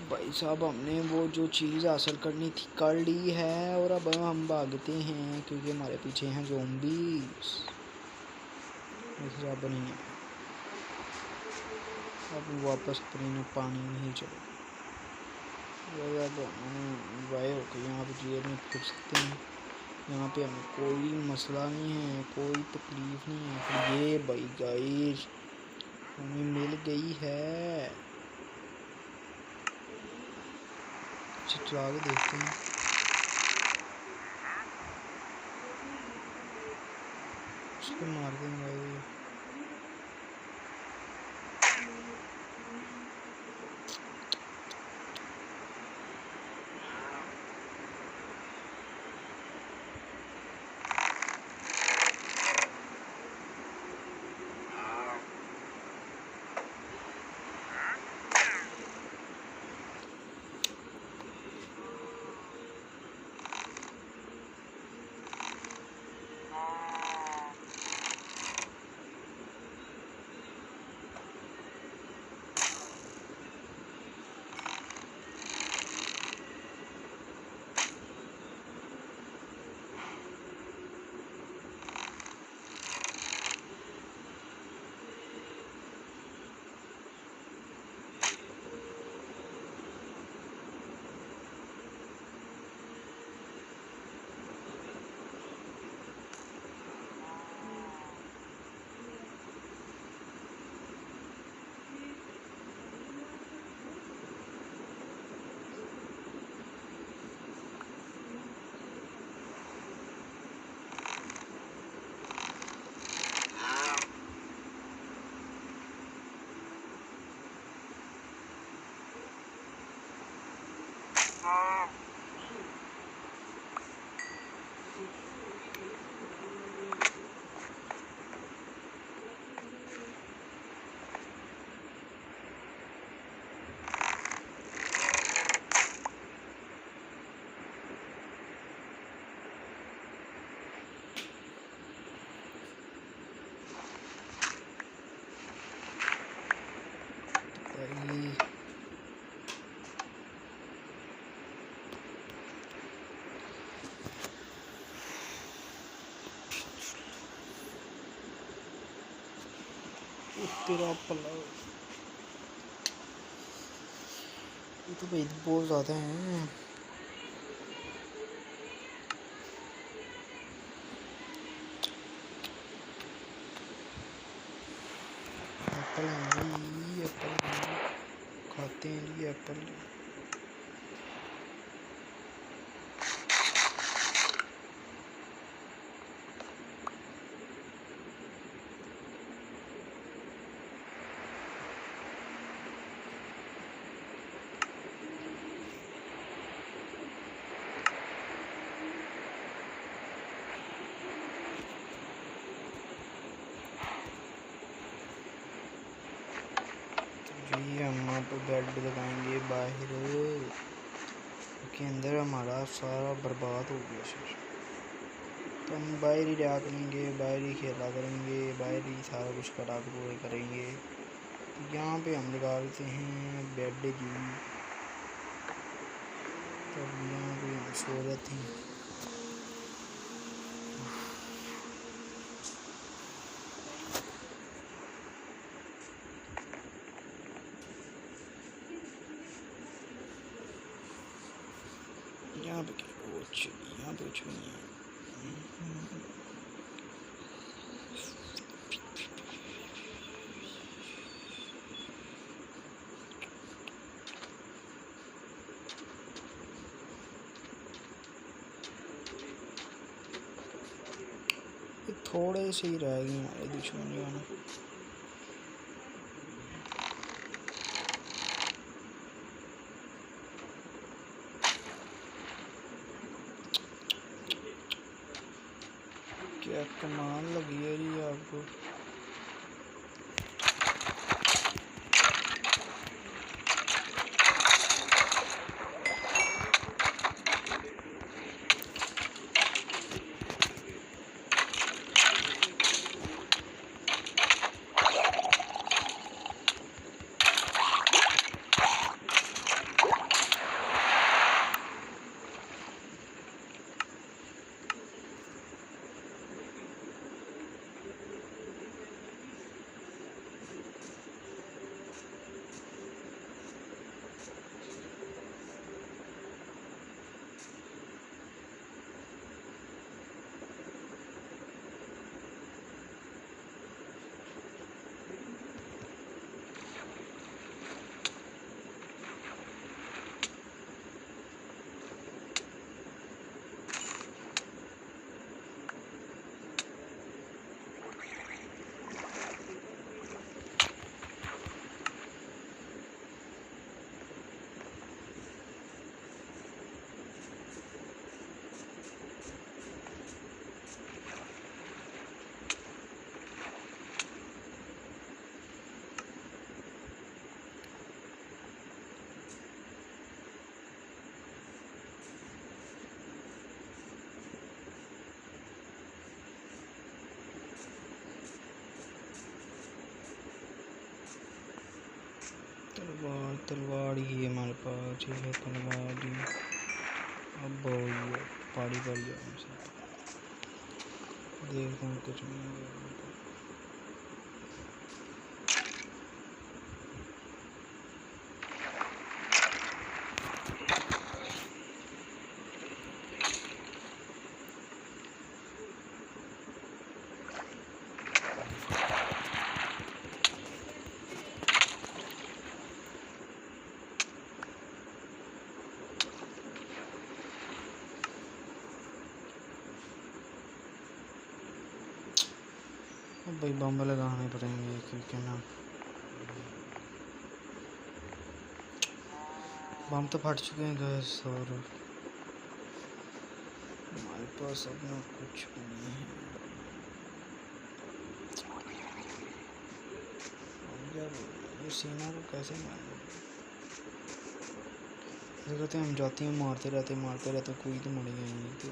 भाई साहब हमने वो जो चीज़ हासिल करनी थी कर ली है और अब हम भागते हैं क्योंकि हमारे पीछे हैं ज़ॉम्बीज़। अब नहीं है, अब वापस अपने पानी में ही चलो। अब वाई होकर यहाँ पर जेल में फिर सकते हैं। यहाँ पे हमें कोई मसला नहीं है, कोई तकलीफ़ नहीं है। फिर ये भाई गाइस हमें मिल गई है, चला के देखते हैं। उसको मार देंगे भाई। तेरा पल्ला ये तो भाई बहुत ज़्यादा हैं। एप्पल है भाई, एप्पल खाते हैं ये एप्पल। जी हम आप बेड लगाएंगे बाहर क्योंकि अंदर हमारा सारा बर्बाद हो गया सर। तो हम बाहर ही डाक लेंगे, बाहर ही खेला करेंगे, बाहर ही सारा कुछ करा करेंगे। यहाँ पे हम लगा लेते हैं बेड जी। तो यहाँ पे हम सो जाते हैं। यहाँ पे यहाँ पे कुछ नहीं है। थोड़े से ही रह गए हमारे दुश्मन जो है ना। कमाल लगी है जी आपको। तलवार ही है हमारे पास, है तलवार ही। अब पहाड़ी पर देखता हूँ कुछ नहीं। भाई बम लगाने पड़ेंगे क्योंकि ना बम तो फट चुके हैं गैस, और हमारे पास अपना कुछ नहीं है। ये सीना को कैसे मारेंगे? कहते हैं हम जाते हैं मारते रहते कोई तो मरेगा नहीं तो।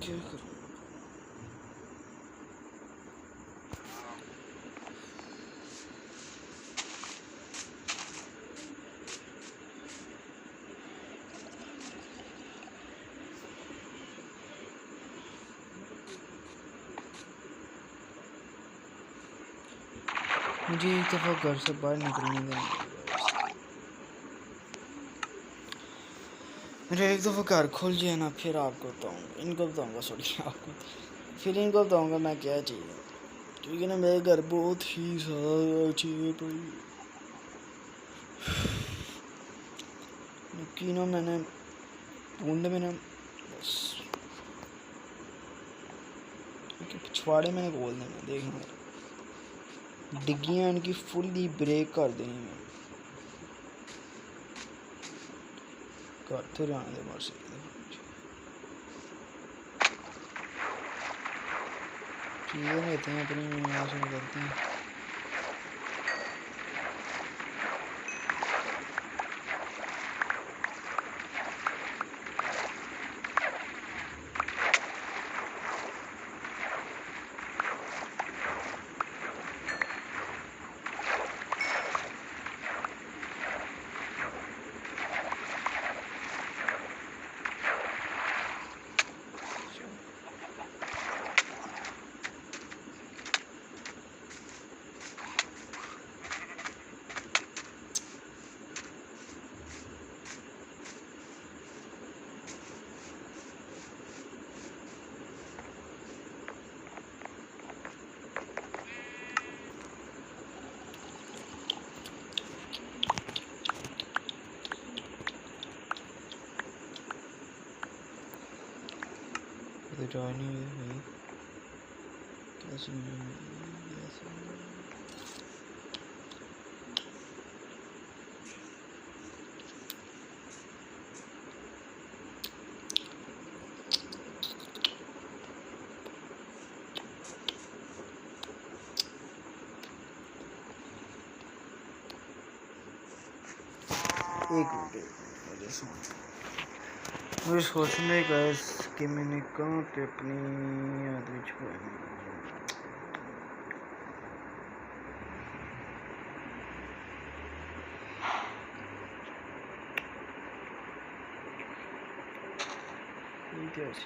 क्या करूं? मुझे एक दफ़ा घर से बाहर निकलने देना। मेरा एक दफ़ा घर खुल जाए ना, फिर आपको बताऊँगा, इनको बताऊँगा, सॉरी आपको, फिर इनको बताऊँगा मैं क्या चाहिए, क्योंकि ना मेरे घर बहुत ही सारा चाहिए भाई। कि ना मैंने ढूंढ में ना बस पिछवाड़े मैंने खोल देना, देखना डिग्गियाँ इनकी फुली ब्रेक कर देनी मैं। करते रहने दे बस, चीज़ें लेते हैं अपनी, यहाँ से निकलते हैं। रिचार्ज नहीं हुई भाई, कैसे एक मिनट मुझे सोचने गाइस कि मैंने कहाँ पे अपनी आदमी छुपाई। गाइस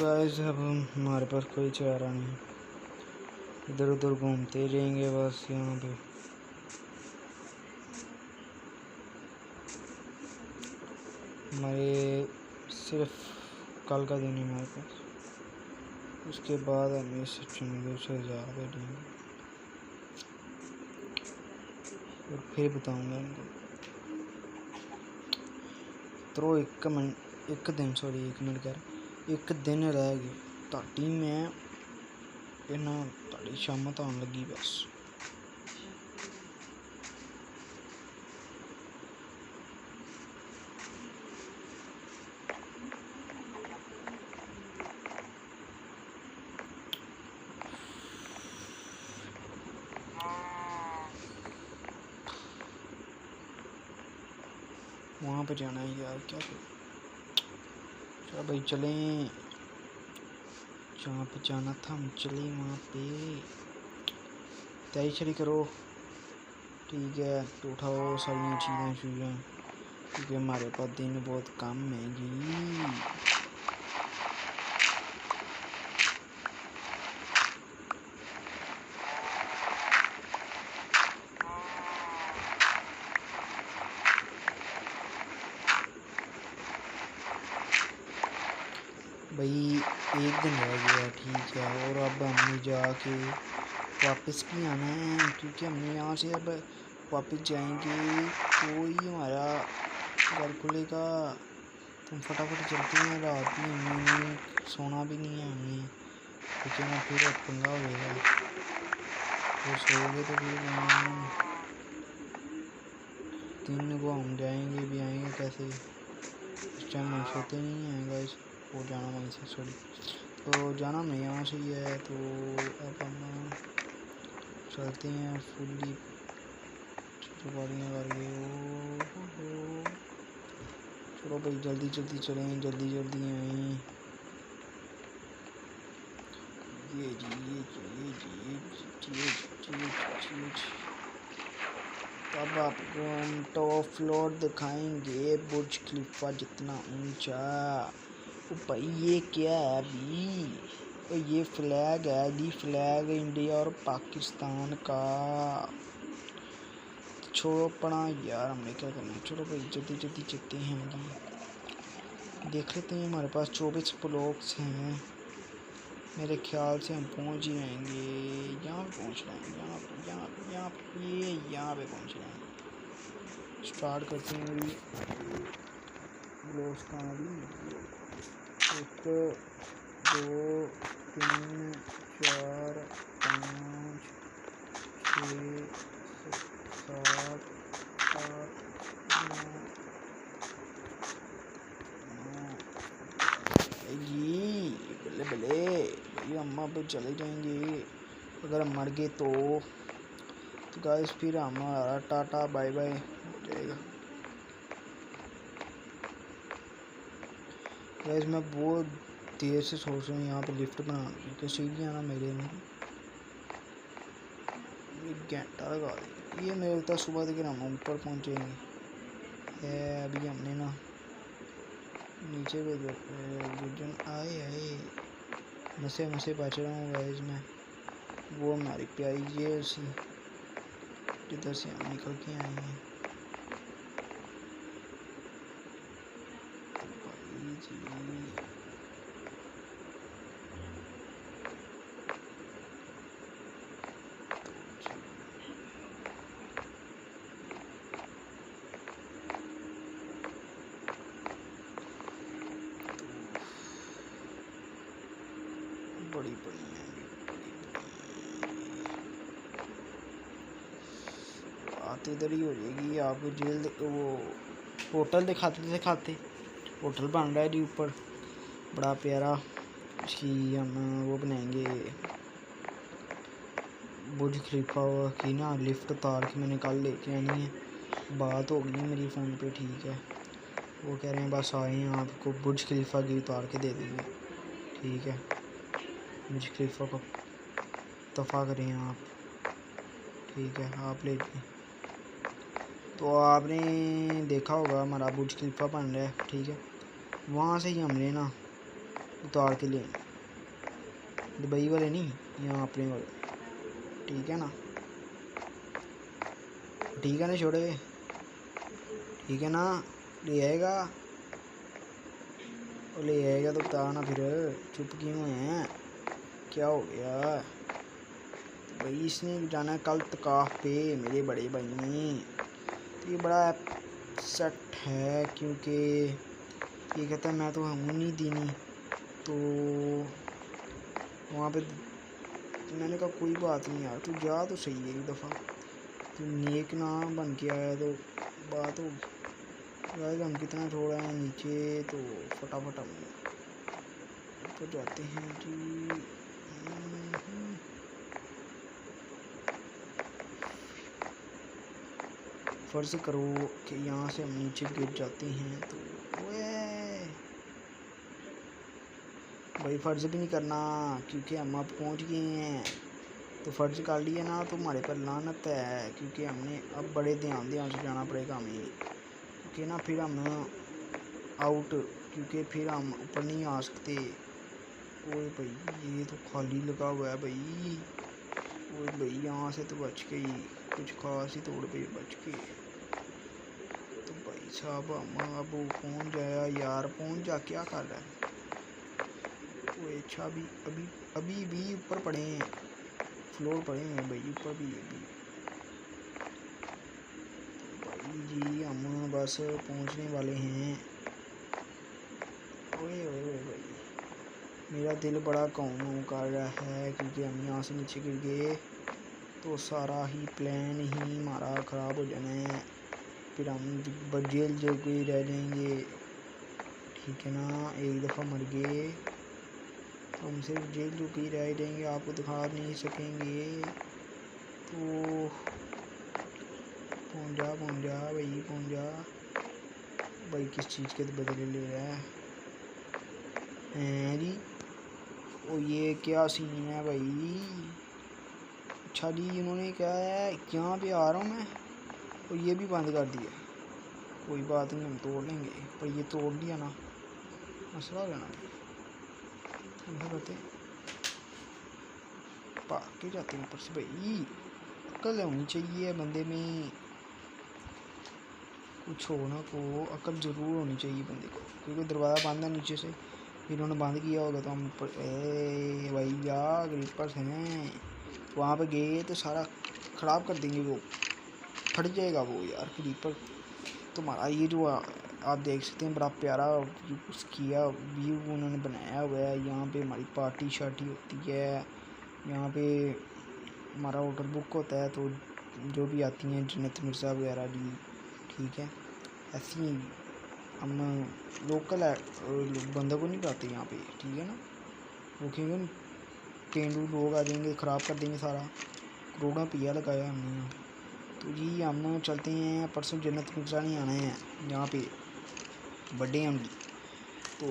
गाइस अब हमारे पास कोई चारा नहीं, इधर उधर घूमते रहेंगे बस। यहाँ पे हमारे सिर्फ कल का दिन है हमारे पास, उसके बाद हम इस चुनगो से ज़्यादा लेंगे और फिर बताऊँगा इनको। तो एक मिनट कर एक दिन रह गए ताटी मैं इन्हों ताड़ी शामत आने लगी बस। वहाँ पे जाना है यार, क्या करें। चलो भाई चलें, जहाँ पे जाना था हम चले वहाँ पे। तैयारी शरी करो, ठीक है, तो उठाओ सारी चीज़ें क्योंकि हमारे पास दिन बहुत कम है जी। भाई एक दिन रह गया, ठीक है, और अब हमने जाके वापस भी आना है क्योंकि हमने यहाँ से अब वापस जाएंगे तो ही हमारा घर खुलेगा। तुम फटाफट चलते हैं, रात भी हमने सोना भी नहीं है हमने, क्योंकि ना फिर पंगा हो जाएगा। तो सोओगे तो फिर दिन को हम जाएंगे भी आएंगे कैसे, उस टाइम हम सोते नहीं हैं गाइस। वो जाना वहीं से सॉरी, तो जाना मैं यहाँ से ही है। तो अब हम चलते हैं फुल्ली गाड़ियाँ करके। चलो भाई जल्दी जल्दी चलें, जल्दी जल्दी आएँ। ये तब आपको हम टॉप फ्लोर दिखाएंगे, बुर्ज खलीफा जितना ऊंचा। भाई ये क्या है अभी, ये फ्लैग है दी, फ्लैग इंडिया और पाकिस्तान का। छोड़ो पड़ा यार, हमने क्या करना है। चलो भाई जल्दी जल्दी चलते हैं जी, देख लेते हैं। हमारे पास 24 ब्लॉक्स हैं, मेरे ख्याल से हम पहुंच ही जाएंगे। यहाँ पे पहुंच रहे हैं, यहाँ पे पहुंच रहे हैं। स्टार्ट करते हैं अभी ब्लॉक्स का। अभी 1 2 3 4 5 6 7 8 9 बल्ले बल्ले भैया, अम्मा पे चले जाएंगे। अगर हम मर गए तो गाइस फिर हमारा टाटा बाय बाय हो जाएगा। गाइस मैं बहुत देर से सोच रहा हूँ यहाँ पे लिफ्ट बनाने की, क्योंकि सीढ़ियाँ ना मेरे में एक घंटा लगा देगी। ये मेरे लगता है सुबह तक हम ऊपर पहुँचेंगे। अभी हमने ना नीचे पे गुजन आए आए मसे मसे बच रहा हूँ गाइस मैं। वो हमारी प्यारी ये उसी जिधर से हम निकल के आए हैं। भाई जी बड़ी बड़ी है बात इधर ही हो जाएगी। आपको जेल वो होटल दिखाते दिखाते होटल बन रहा है जी ऊपर बड़ा प्यारा। उसकी हम वो बनाएंगे बुर्ज खलीफा की ना लिफ्ट उतार के मैंने कल लेके आनी है। बात हो गई मेरी फ़ोन पे ठीक है। वो कह रहे हैं बस आए हैं आपको बुर्ज खलीफा की उतार के दे देंगे ठीक है। बुर्ज खलीफा को दफ़ा करें आप ठीक है आप ले लें। तो आपने देखा होगा हमारा बुर्ज खलीफा बन रहा है ठीक है। वहाँ से ही हमने ना उतार के ले दुबई वाले नहीं यहाँ अपने वाले ठीक है ना। ठीक है ना छोड़े ठीक है ना। ले आएगा और ले आएगा तो बता ना फिर चुप क्यों है क्या हो गया। भाई इसने जाना है कल तकाफ पे मेरे बड़े भाई ने। तो ये बड़ा सेट है क्योंकि ये कहता है मैं तो हूँ नहीं दीनी। तो वहाँ पे मैंने कहा कोई बात नहीं यार तू जा तो सही एक दफ़ा तू नेक ना बन के आया तो बात हो गाइस। हम कितना छोड़ा है नीचे तो फटाफट हम ऊपर जाते हैं जी। फ़र्ज़ करो कि यहाँ से हम नीचे गिर जाते हैं तो भाई फ़र्ज़ भी नहीं करना क्योंकि हम अब पहुँच गए हैं। तो फ़र्ज़ कर लिए ना तो हमारे पर लानत है क्योंकि हमने अब बड़े ध्यान से जाना पड़ेगा हमें क्योंकि ना फिर हम आउट क्योंकि फिर हम ऊपर नहीं आ सकते। ओए भाई ये तो खाली लगा हुआ है भाई। ओए भाई यहाँ से तो बच गई कुछ खास ही तोड़ पे बच गई। तो भाई साहब हम अब पहुँच जाया यार पहुँच जा क्या कर रहा है। वो अच्छा अभी अभी अभी भी ऊपर पड़े हैं फ्लोर पड़े हैं भाई ऊपर भी अभी। भाई जी हम बस पहुंचने वाले हैं। ओए ओए ओए भाई मेरा दिल बड़ा कौन कर रहा है क्योंकि हम यहाँ से नीचे गिर गए तो सारा ही प्लान ही हमारा ख़राब हो जाना है। फिर हम जेल कोई रह जाएंगे ठीक है ना। एक दफ़ा मर गए तो हम सिर्फ जेल जो कहीं रह जाएंगे आपको दिखा नहीं सकेंगे। तो पहुँच जा भाई पहुँच जा भाई किस चीज़ के बदले ले रहा है जी। ओ ये क्या सीन है भाई। अच्छा जी इन्होंने क्या है यहाँ पे आ रहा हूँ मैं और ये भी बंद कर दिया। कोई बात नहीं हम तोड़ लेंगे पर ये तोड़ दिया ना मसला हो जाना। ऐसा करते भाग के जाते हैं ऊपर से भाई अक्ल होनी चाहिए बंदे में कुछ होना को अक्ल ज़रूर होनी चाहिए बंदे को क्योंकि दरवाज़ा बंद है नीचे से फिर उन्होंने बंद किया होगा तो हम ऊपर भाई यार ग्रीपर्स हैं वहाँ पे गए तो सारा ख़राब कर देंगे वो फट जाएगा वो यार ग्रीपर। तुम्हारा ये जो आप देख सकते हैं बड़ा प्यारा किया व्यू उन्होंने बनाया हुआ है। यहाँ पे हमारी पार्टी शार्टी होती है यहाँ पे हमारा होटल बुक होता है तो जो भी आती हैं जन्नत मिर्ज़ा वगैरह भी ठीक है। ऐसी हम लोकल है बंदों को नहीं पाते यहाँ पे ठीक है ना। वो क्योंकि तेंदू लोग आ जाएंगे ख़राब कर देंगे सारा करोड़ों रुपया लगाया हमने यहाँ। तो जी हम चलते हैं परसों जन्नत मिर्ज़ा नहीं आना है यहाँ पे बर्थडे हम तो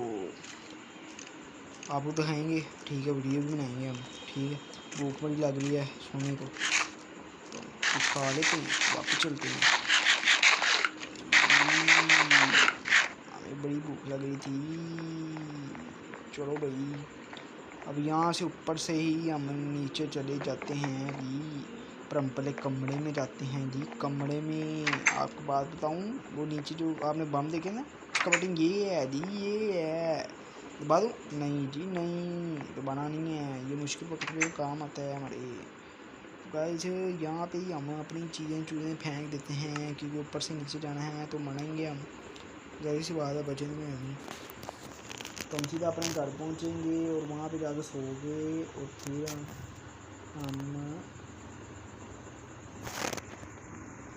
आपको दिखाएंगे ठीक है वीडियो भी बनाएंगे हम ठीक है। भूख बड़ी लग रही है सोने को तो कुछ खा लेते हैं वापस चलते हैं। बड़ी भूख लग रही थी। चलो भाई, अब यहाँ से ऊपर से ही हम नीचे चले जाते हैं जी। पर हम पहले कमरे में जाते हैं जी। कमरे में आपको बात बताऊँ, वो नीचे जो आपने बम देखे ना, उसका बटन ये है जी, ये है। दबा दूँ? नहीं जी नहीं, दबाना नहीं है, ये मुश्किल वक्त में काम आता है हमारे। गाइस यहाँ पे ही हम अपनी चीज़ें फेंक देते हैं, क्योंकि ऊपर से नीचे जाना है तो मरेंगे हम। ज़ाहिर सी बात है, बचेंगे हम। तो हम सीधा अपने घर पहुँचेंगे और वहाँ पे जाकर सोओगे, और फिर हम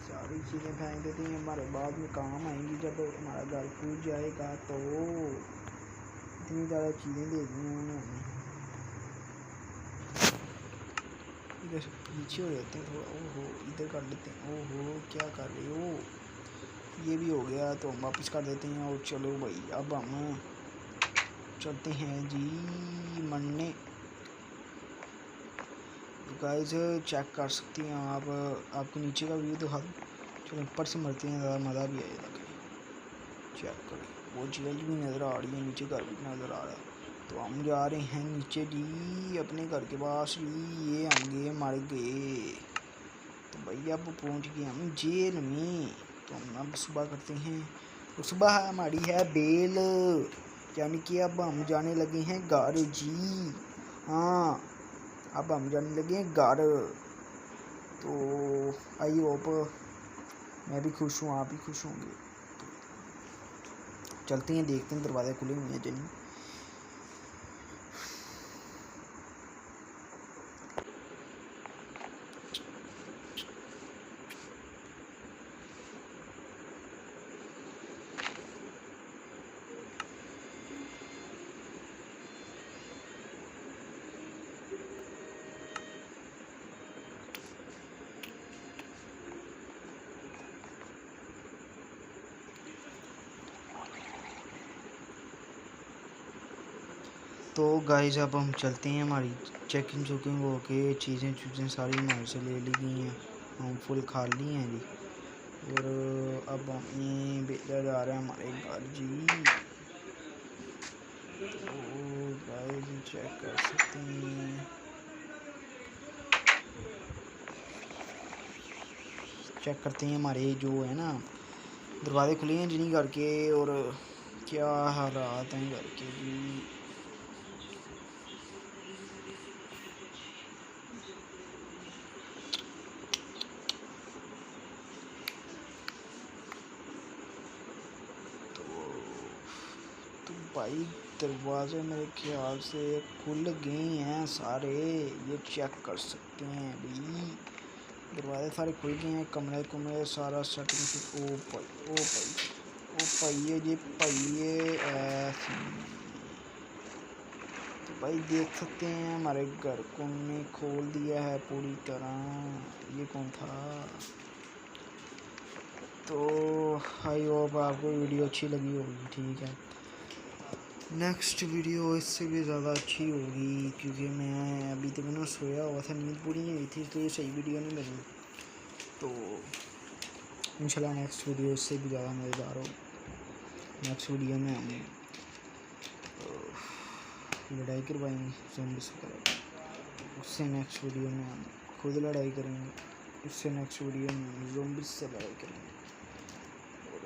सारी चीज़ें फेंक देते हैं, हमारे बाद में काम आएंगी जब हमारा घर टूट जाएगा। तो इतनी ज़्यादा चीज़ें दे दी हैं उन्होंने। इधर पीछे हो जाते हैं थोड़ा, ओहो इधर कर लेते हैं। ओहो क्या कर रहे हो, ये भी हो गया तो हम वापस कर देते हैं। और चलो भाई, अब हम चलते हैं जी मरने। गाइस चेक कर सकते हैं आप, आपको नीचे का व्यू दिखा दूँ। चलो ऊपर से मरते हैं, ज़्यादा मज़ा भी आएगा। चेक करें, वो जेल भी नज़र आ रही है, नीचे घर भी नज़र आ रहा है। तो हम जा रहे हैं नीचे जी, अपने घर के पास जी। ये हम गए, मर गए। तो भाई अब पहुंच गए हम जेल में। तो हम अब सुबह करते हैं, तो सुबह हमारी है बेल, यानी कि अब हम जाने लगे हैं घर जी। हाँ, अब हम जाने लगे हैं घर। तो आई होप मैं भी खुश हूँ, आप भी खुश होंगे। चलते हैं, देखते हैं दरवाज़े खुले हुए हैं जनी। तो गाइस अब हम चलते हैं, हमारी चेकिंग हो के चीज़ें सारी हमारे से ले ली गई हैं, हम फुल खा ली हैं जी। और अब हम बेचा जा रहे हैं हमारे घर जी। तो गाइस चेक कर सकते हैं, चेक करते हैं हमारे जो है ना दरवाजे खुले हैं जिन्हीं घर के, और क्या हालात हैं घर के जी। तो भाई दरवाजे मेरे ख्याल से खुल गए हैं सारे, ये चेक कर सकते हैं भाई। दरवाजे सारे खुल गए हैं, कमरे सारा सेटिंग। ओ भाई, ओ भाई, ओ भाई ये ऐसी। तो भाई देख सकते हैं हमारे घर को ने खोल दिया है पूरी तरह। ये कौन था? तो आई होप आपको वीडियो अच्छी लगी होगी, ठीक है। नेक्स्ट वीडियो इससे भी ज़्यादा अच्छी होगी, क्योंकि मैं अभी तक ना सोया हुआ था, नींद पूरी नहीं हुई थी, तो ये सही वीडियो नहीं बनी। तो इंशाल्लाह नेक्स्ट वीडियो इससे भी ज़्यादा मज़ेदार हो। नेक्स्ट वीडियो में हम लड़ाई करवाएंगे ज़ॉम्बी से, उससे नेक्स्ट वीडियो में हम खुद लड़ाई करेंगे, उससे नेक्स्ट वीडियो में हम ज़ॉम्बी से लड़ाई करेंगे, और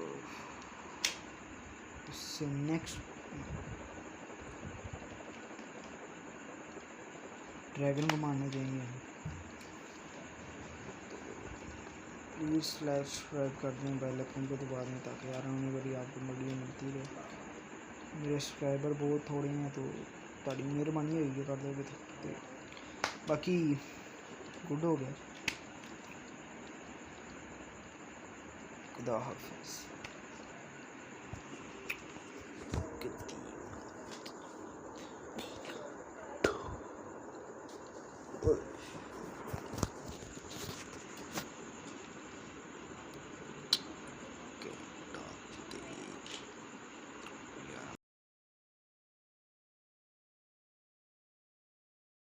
उससे नेक्स्ट ड्रैगन को मारने जाएंगे हम। प्लीज़ सब्सक्राइब कर दें, बेल आइकन को दबा दें, ताकि यार आने वाली आपको वीडियो मिलती रहे। मेरे सब्सक्राइबर बहुत थोड़े हैं, तो ताड़ी मेहरबानी होगी कर दोगे तो बाकी गुड हो गया। खुदा हाफिज़।